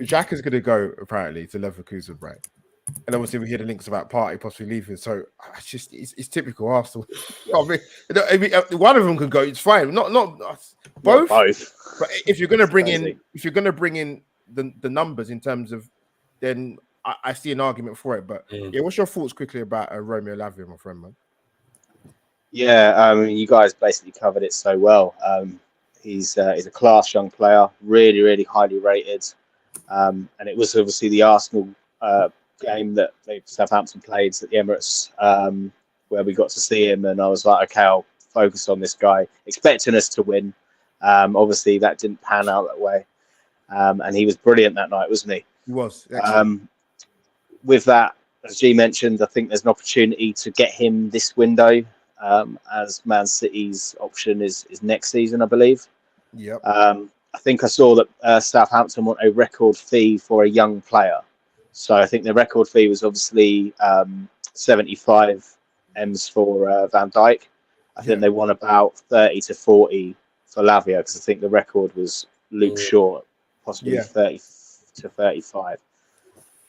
Jack is going to go apparently to Leverkusen, right? And obviously we hear the links about Partey possibly leaving. So it's typical Arsenal. I mean, one of them can go. It's fine. Not both. But if you're going to bring in the numbers in terms of, then I see an argument for it. But what's your thoughts quickly about Romeo Lavia, my friend, man? Yeah, you guys basically covered it so well. He's a class young player, really, really highly rated. And it was obviously the Arsenal game that Southampton played at the Emirates, where we got to see him, and I was like, okay, I'll focus on this guy, expecting us to win. Obviously, that didn't pan out that way, and he was brilliant that night, wasn't he? He was. With that, as G mentioned, I think there's an opportunity to get him this window, as Man City's option is next season, I believe. Yep. I think I saw that Southampton want a record fee for a young player. So I think the record fee was obviously 75 M's for Van Dijk. I think they want about 30 to 40 for Lavia, because I think the record was Luke Shaw, possibly 30 to 35.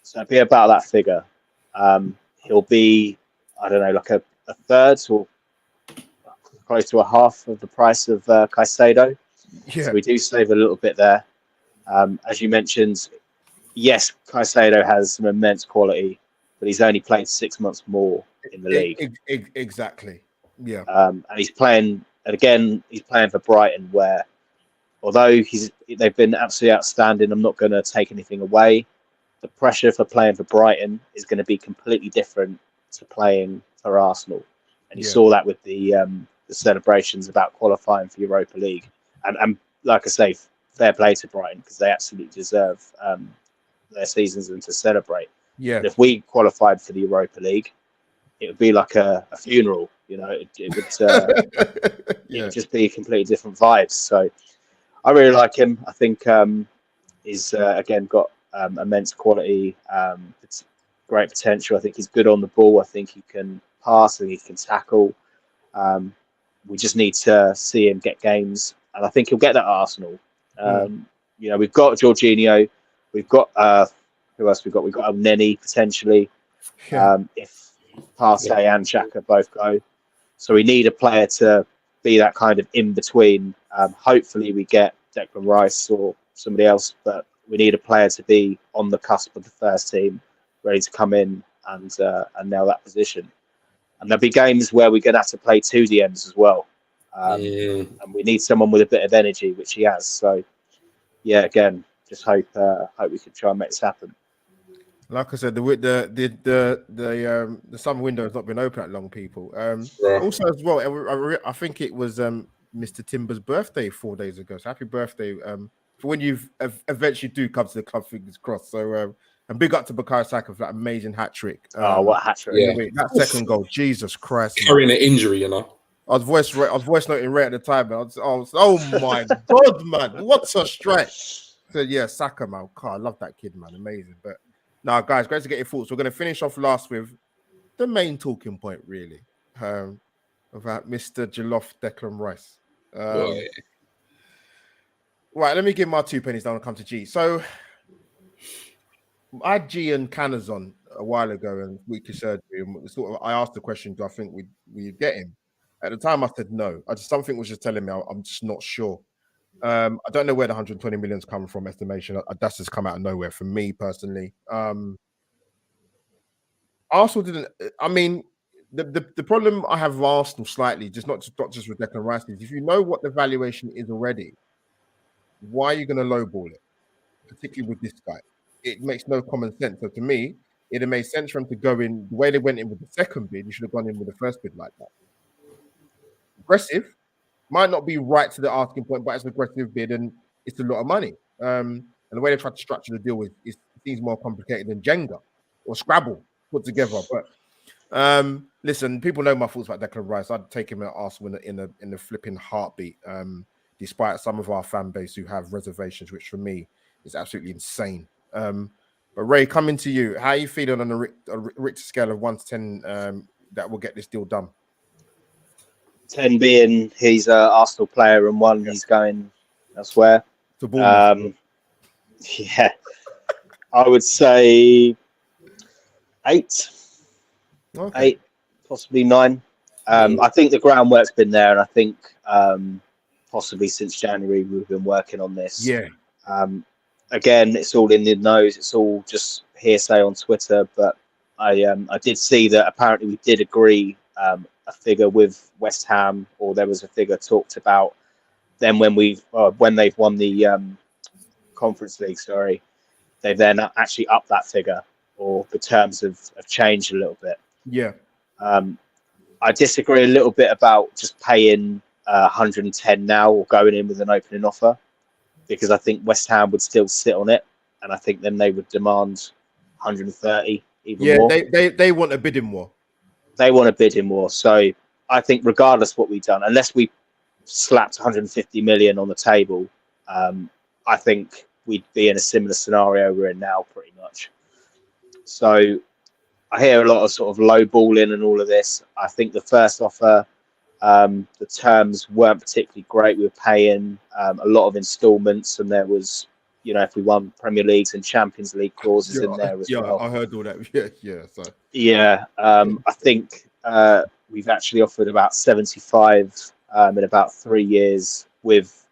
So it'd be about that figure. He'll be, I don't know, like a third or close to a half of the price of Caicedo. Yeah. So we do save a little bit there. As you mentioned, yes, Caicedo has some immense quality, but he's only played 6 months more in the league. Exactly. Yeah. And he's playing for Brighton, where although they've been absolutely outstanding, I'm not going to take anything away. The pressure for playing for Brighton is going to be completely different to playing for Arsenal. And you saw that with the celebrations about qualifying for Europa League. And like I say, fair play to Brighton, because they absolutely deserve their seasons and to celebrate. Yeah. But if we qualified for the Europa League, it would be like a funeral. You know, it would just be completely different vibes. So I really like him. I think he's again got immense quality. It's great potential. I think he's good on the ball. I think he can pass and he can tackle. We just need to see him get games, and I think he'll get that at Arsenal. You know, we've got Jorginho, we've got who else we've got? We've got Nenny potentially. If Partey and Xhaka both go, so we need a player to be that kind of in between. Hopefully, we get Declan Rice or somebody else, but we need a player to be on the cusp of the first team, ready to come in and nail that position. And there'll be games where we're going to have to play two DMs as well. And we need someone with a bit of energy, which he has. So, yeah, again, just hope we can try and make this happen. Like I said, the summer window has not been open that long, people. Also, as well, I think it was Mr. Timber's birthday 4 days ago. So happy birthday, for when you eventually do come to the club, fingers crossed. So, and big up to Bukayo Saka for that amazing hat trick. What hat trick! Yeah, that second goal, Jesus Christ, carrying an injury, you know. I was voice noting Ray at the time, man. Oh my God, man, what a strike! So yeah, Saka, man. God, I love that kid, man. Amazing. But now, guys, great to get your thoughts. We're going to finish off last with the main talking point, really, about Mr. Jollof Declan Rice. Right, let me give my 2 pennies down and come to G. So I had G and Canners on a while ago and weekly surgery. And I asked the question, do I think we'd get him? At the time, I said no. Something was just telling me I'm just not sure. I don't know where the 120 million's coming from, estimation. That's just come out of nowhere for me personally. Arsenal didn't. I mean, the problem I have with Arsenal slightly, not just with Declan Rice, is if you know what the valuation is already, why are you going to lowball it, particularly with this guy? It makes no common sense. So to me, it made sense for him to go in the way they went in with the second bid. You should have gone in with the first bid like that. Aggressive, might not be right to the asking point, but it's an aggressive bid and it's a lot of money. And the way they tried to structure the deal is seems more complicated than Jenga or Scrabble put together. But listen, people know my thoughts about Declan Rice. I'd take him at Arsenal in a flipping heartbeat. Despite some of our fan base who have reservations, which for me is absolutely insane. But Ray, coming to you, how are you feeling on a Richter scale of 1 to 10 that will get this deal done? 10 being he's an Arsenal player and 1 he's going elsewhere. To Bournemouth. Yeah, I would say 8. Okay. 8, possibly 9. I think the groundwork's been there, and I think possibly since January we've been working on this. Yeah. Again, it's all in the nose. It's all just hearsay on Twitter, but I did see that apparently we did agree a figure with West Ham, or there was a figure talked about. Then when they've won the Conference League, they've then actually upped that figure, or the terms have changed a little bit. Yeah. I disagree a little bit about just paying 110 now or going in with an opening offer, because I think West Ham would still sit on it, and I think then they would demand 130 even more. They want a bidding war. They want a bidding war. So I think regardless what we've done, unless we slapped 150 million on the table, I think we'd be in a similar scenario we're in now, pretty much. So I hear a lot of sort of low balling and all of this. I think the first offer, the terms weren't particularly great. We were paying a lot of installments, and there was, if we won Premier Leagues and Champions League clauses in there as well. I heard all that. Yeah. I think we've actually offered about 75 in about 3 years with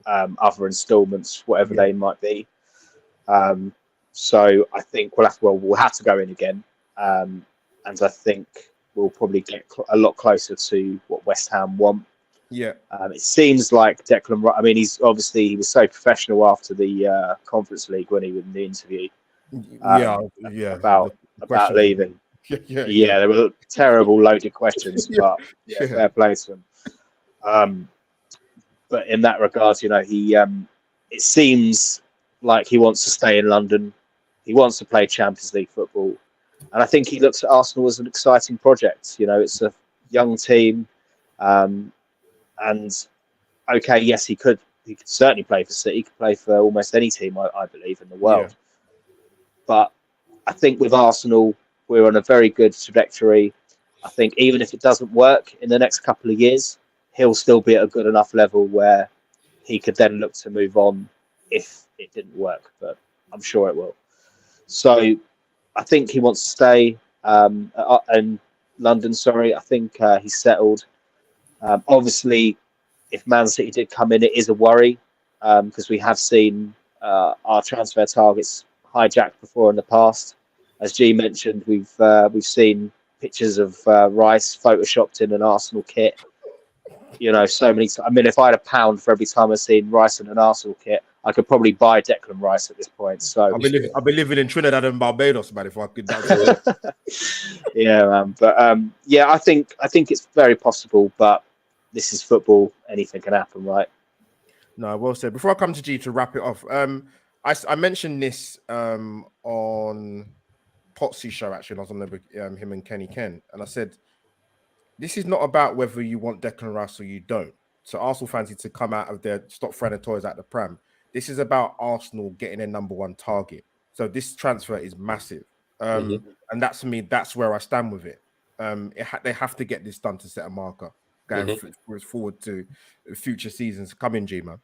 other installments, whatever they might be. So I think we'll have to go in again, and I think we'll probably get a lot closer to what West Ham want. Yeah. It seems like Declan Rice, I mean, he was so professional after the Conference League when he was in the interview. About leaving. Yeah, there were terrible loaded questions, but fair play to him. But in that regard, he it seems like he wants to stay in London. He wants to play Champions League football. And I think he looks at Arsenal as an exciting project. It's a young team. And okay, yes, he could certainly play for City. He could play for almost any team, I believe, in the world. Yeah. But I think with Arsenal, we're on a very good trajectory. I think even if it doesn't work in the next couple of years, he'll still be at a good enough level where he could then look to move on if it didn't work. But I'm sure it will. So I think he wants to stay in London. I think he's settled. Obviously, if Man City did come in, it is a worry because we have seen our transfer targets hijacked before in the past. As G mentioned, we've seen pictures of Rice photoshopped in an Arsenal kit. So many. I mean, if I had £1 for every time I've seen Rice in an Arsenal kit, I could probably buy Declan Rice at this point. So I've been living in Trinidad and Barbados, man. If I could, yeah, man. But I think it's very possible. But this is football; anything can happen, right? No, well said. Before I come to G to wrap it off, I mentioned this on Potsy's show actually. I was on there with him and Kenny Ken, and I said this is not about whether you want Declan Rice or you don't. So Arsenal fans need to come out of their stop throwing the toys at the pram. This is about Arsenal getting their number one target. So this transfer is massive, and that's, for me, that's where I stand with it. They have to get this done to set a marker going forward to future seasons. Come in, G, man.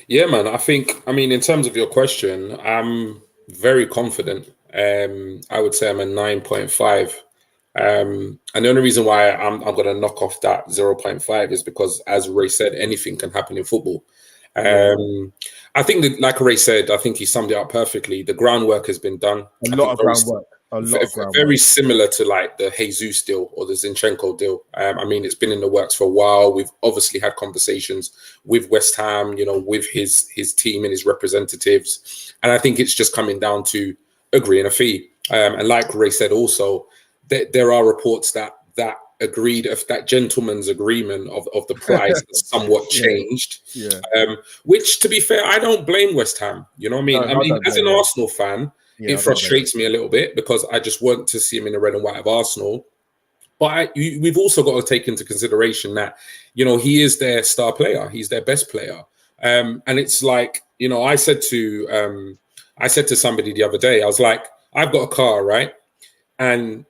Yeah, man. I mean, in terms of your question, I'm very confident. I would say I'm a 9.5. And the only reason why I'm going to knock off that 0.5 is because, as Ray said, anything can happen in football. I think that, like Ray said, I think he summed it up perfectly. The groundwork has been done. A lot of groundwork. Very similar to like the Jesus deal or the Zinchenko deal. I mean, it's been in the works for a while. We've obviously had conversations with West Ham, with his team and his representatives. And I think it's just coming down to agreeing a fee. And like Ray said also, there are reports that agreed of that gentleman's agreement of the price has somewhat changed. Which, to be fair, I don't blame West Ham. You know what I mean? No, I mean, as an Arsenal fan, it frustrates me a little bit because I just want to see him in the red and white of Arsenal. But we've also got to take into consideration that, he is their star player. He's their best player. And it's like, I said to somebody the other day, I was like, I've got a car, right? And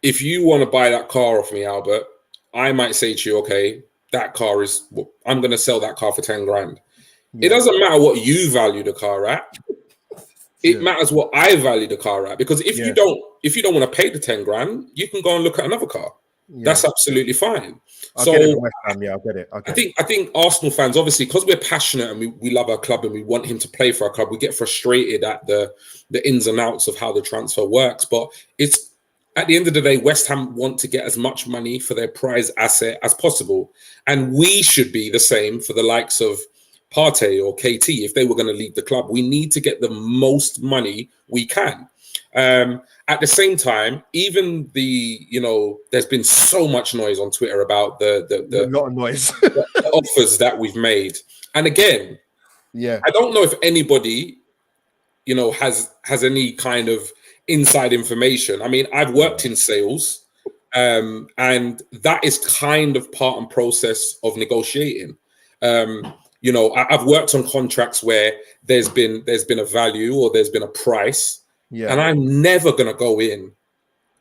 if you want to buy that car off me, Albert, I might say to you, okay, that car I'm going to sell that car for 10 grand. It doesn't matter what you value the car at. It matters what I value the car at, because if you don't want to pay the 10 grand, you can go and look at another car. That's absolutely fine. I get it. I think Arsenal fans, obviously, because we're passionate and we love our club and we want him to play for our club, we get frustrated at the ins and outs of how the transfer works. But it's, at the end of the day, West Ham want to get as much money for their prize asset as possible. And we should be the same for the likes of Partey or KT. If they were going to leave the club, we need to get the most money we can. At the same time, even there's been so much noise on Twitter about the lot of noise the offers that we've made. And again, I don't know if anybody, has any kind of inside information. I mean, I've worked in sales, and that is kind of part and process of negotiating. I've worked on contracts where there's been a value or there's been a price, and I'm never going to go in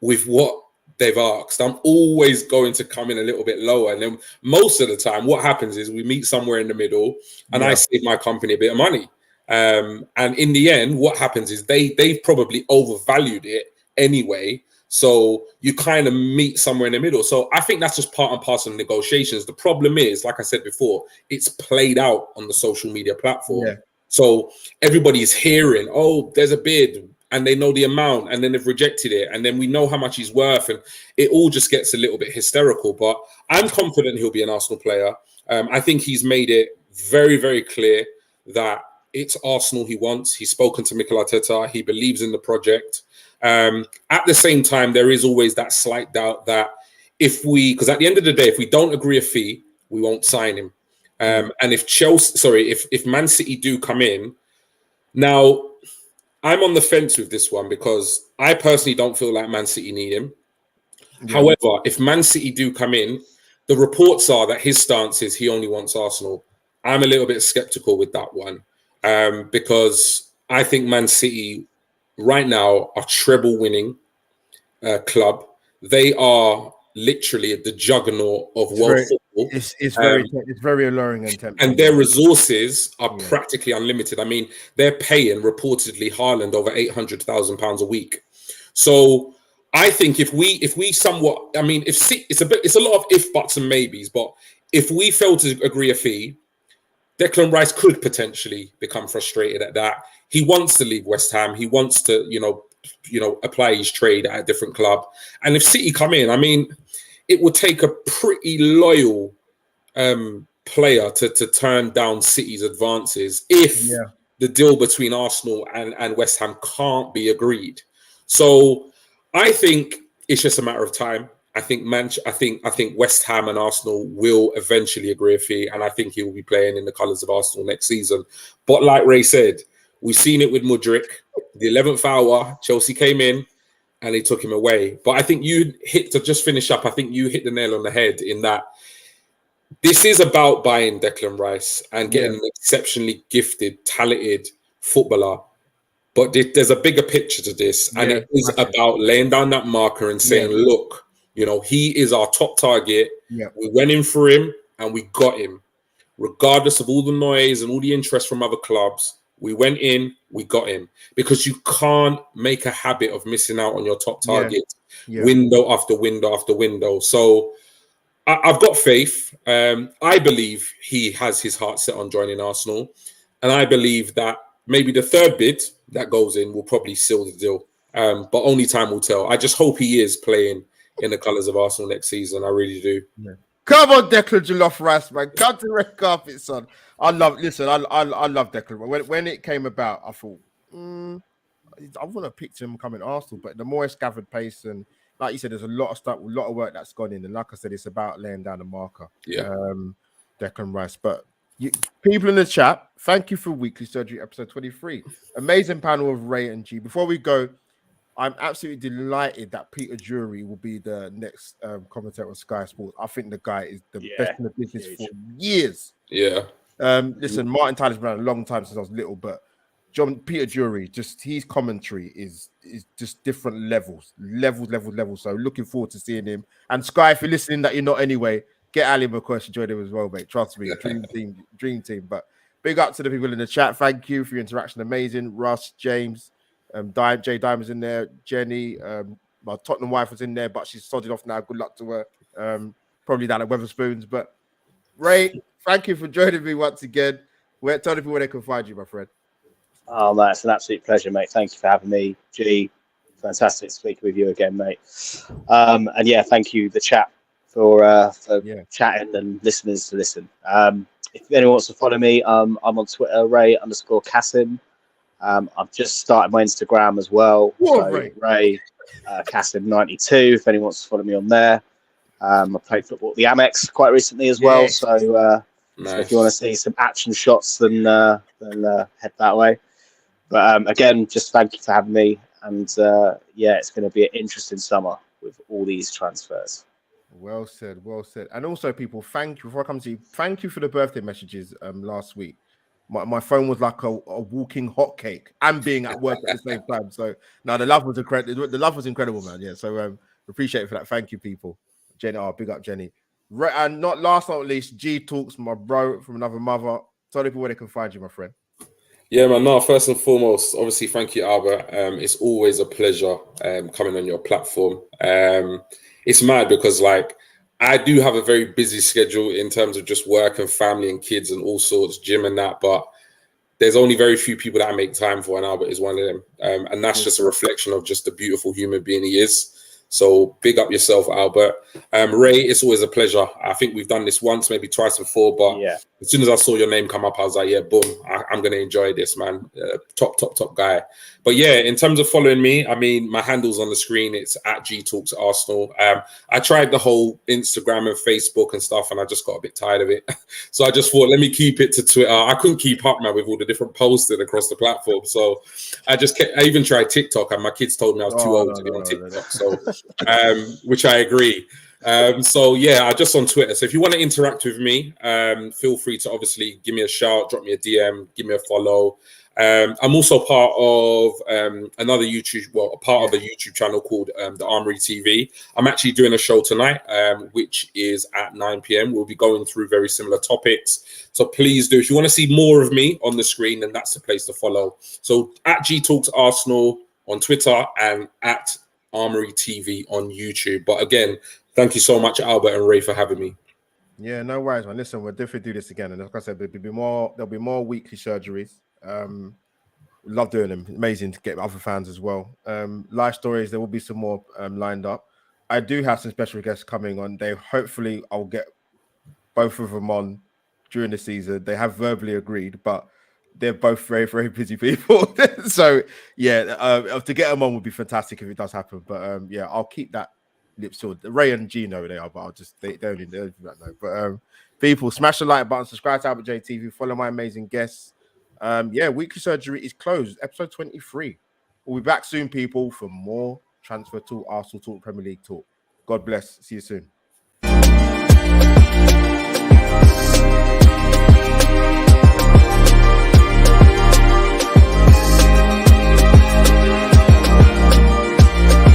with what they've asked. I'm always going to come in a little bit lower, and then most of the time, what happens is we meet somewhere in the middle, and I save my company a bit of money. And in the end, what happens is they've probably overvalued it anyway. So you kind of meet somewhere in the middle. So I think that's just part and parcel of negotiations. The problem is, like I said before, it's played out on the social media platform. So everybody's hearing, oh, there's a bid, and they know the amount, and then they've rejected it, and then we know how much he's worth, and it all just gets a little bit hysterical. But I'm confident he'll be an Arsenal player. I think he's made it very, very clear that it's Arsenal he wants. He's spoken to Mikel Arteta. He believes in the project. At the same time, there is always that slight doubt that because at the end of the day, if we don't agree a fee, we won't sign him. And if Man City do come in, now I'm on the fence with this one because I personally don't feel like Man City need him. However, if Man City do come in, the reports are that his stance is he only wants Arsenal. I'm a little bit skeptical with that one, because I think Man City right now are treble winning club. They are literally the juggernaut of world football. It's very alluring and tempting. And their resources are practically unlimited. I mean, they're paying reportedly Haaland over £800,000 a week. So I think if we somewhat, I mean, it's a lot of if, buts, and maybes. But if we fail to agree a fee, Declan Rice could potentially become frustrated at that. He wants to leave West Ham. He wants to, apply his trade at a different club. And if City come in, I mean, it would take a pretty loyal player to turn down City's advances if the deal between Arsenal and West Ham can't be agreed. So I think it's just a matter of time. I think West Ham and Arsenal will eventually agree a fee, and I think he will be playing in the colours of Arsenal next season. But like Ray said, we've seen it with Mudryk. The 11th hour, Chelsea came in and they took him away. But I think to just finish up, I think you hit the nail on the head in that this is about buying Declan Rice and getting an exceptionally gifted, talented footballer. But there's a bigger picture to this, and it is about laying down that marker and saying, look, he is our top target. Yeah. We went in for him and we got him. Regardless of all the noise and all the interest from other clubs, we went in, we got him. Because you can't make a habit of missing out on your top target window after window after window. So I've got faith. I believe he has his heart set on joining Arsenal. And I believe that maybe the third bid that goes in will probably seal the deal. But only time will tell. I just hope he is playing in the colours of Arsenal next season. I really do. Yeah. Come on, Declan Jollof Rice, man. Come to the red carpet, son. I love Declan. When it came about, I thought, I would have picked him coming Arsenal, but the more it's gathered pace, and like you said, there's a lot of stuff, a lot of work that's gone in. And like I said, it's about laying down the marker. Yeah. Declan Rice. But people in the chat, thank you for Weekly Surgery episode 23. Amazing panel of Ray and G. Before we go, I'm absolutely delighted that Peter Drury will be the next commentator on Sky Sports. I think the guy is the best in the business for years. Yeah. Listen, Martin Tyler's been around a long time since I was little, but Peter Drury, just his commentary is just different levels. So looking forward to seeing him. And Sky, if you're listening that you're not anyway, get Ali McCoy to join him as well, mate. Trust me, dream team. But big up to the people in the chat. Thank you for your interaction. Amazing. Russ, James, Jay Diamond's in there. Jenny, my Tottenham wife was in there, but she's sodded off now. Good luck to her. Probably down at Weatherspoons. But Ray, thank you for joining me once again. Tell people where they can find you, my friend. Oh, man, it's an absolute pleasure, mate. Thank you for having me. G, fantastic speaking with you again, mate. And yeah, thank you, the chat, for chatting and listeners to listen. If anyone wants to follow me, I'm on Twitter, Ray_Kasim. I've just started my Instagram as well. Ray Kasim92. If anyone wants to follow me on there. I played football at the Amex quite recently as well. So, so if you want to see some action shots, then head that way. But again, just thank you for having me. And it's going to be an interesting summer with all these transfers. Well said. And also, people, thank you. Before I come to you, thank you for the birthday messages last week. My phone was like a walking hotcake and being at work at the same time. So now the love was incredible. The love was incredible, man. Yeah. So appreciate it for that. Thank you, people. Jenny, big up Jenny. And not least, G Talks, my bro from another mother. Tell people where they can find you, my friend. Yeah, man. No, first and foremost, obviously, thank you, Albert. It's always a pleasure coming on your platform. It's mad because, I do have a very busy schedule in terms of just work and family and kids and all sorts, gym and that, but there's only very few people that I make time for, and Albert is one of them. And that's just a reflection of just the beautiful human being he is. So big up yourself, Albert. Ray, it's always a pleasure. I think we've done this once, maybe twice before, but as soon as I saw your name come up, I was like, yeah, boom, I'm going to enjoy this, man. Top guy. But yeah, in terms of following me, I mean, my handle's on the screen. It's at GTalksArsenal. I tried the whole Instagram and Facebook and stuff, and I just got a bit tired of it. So I just thought, let me keep it to Twitter. I couldn't keep up, man, with all the different posting across the platform. So I even tried TikTok, and my kids told me I was too old to be on TikTok. So, which I agree. So yeah, I just on Twitter. So if you want to interact with me, feel free to obviously give me a shout, drop me a DM, give me a follow. I'm also part of another a part of a YouTube channel called The Armory TV. I'm actually doing a show tonight, which is at 9 p.m. We'll be going through very similar topics. So please do. If you want to see more of me on the screen, then that's the place to follow. So at GTalksArsenal on Twitter and at Armory TV on YouTube. But again, thank you so much, Albert and Ray, for having me. Yeah, no worries, man. Listen, we'll definitely do this again. And like I said, there'll be more weekly surgeries. Love doing them. Amazing to get other fans as well. Live stories, there will be some more lined up. I do have some special guests coming on. Hopefully I'll get both of them on during the season. They have verbally agreed, but they're both very, very busy people. So yeah, to get them on would be fantastic if it does happen. But I'll keep that lip sealed. Ray and G know who they are, but they only know. But people, smash the like button, subscribe to Albert J TV, follow my amazing guests. Weekly Surgery is closed. Episode 23. We'll be back soon, people, for more transfer talk, Arsenal talk, Premier League talk. God bless. See you soon.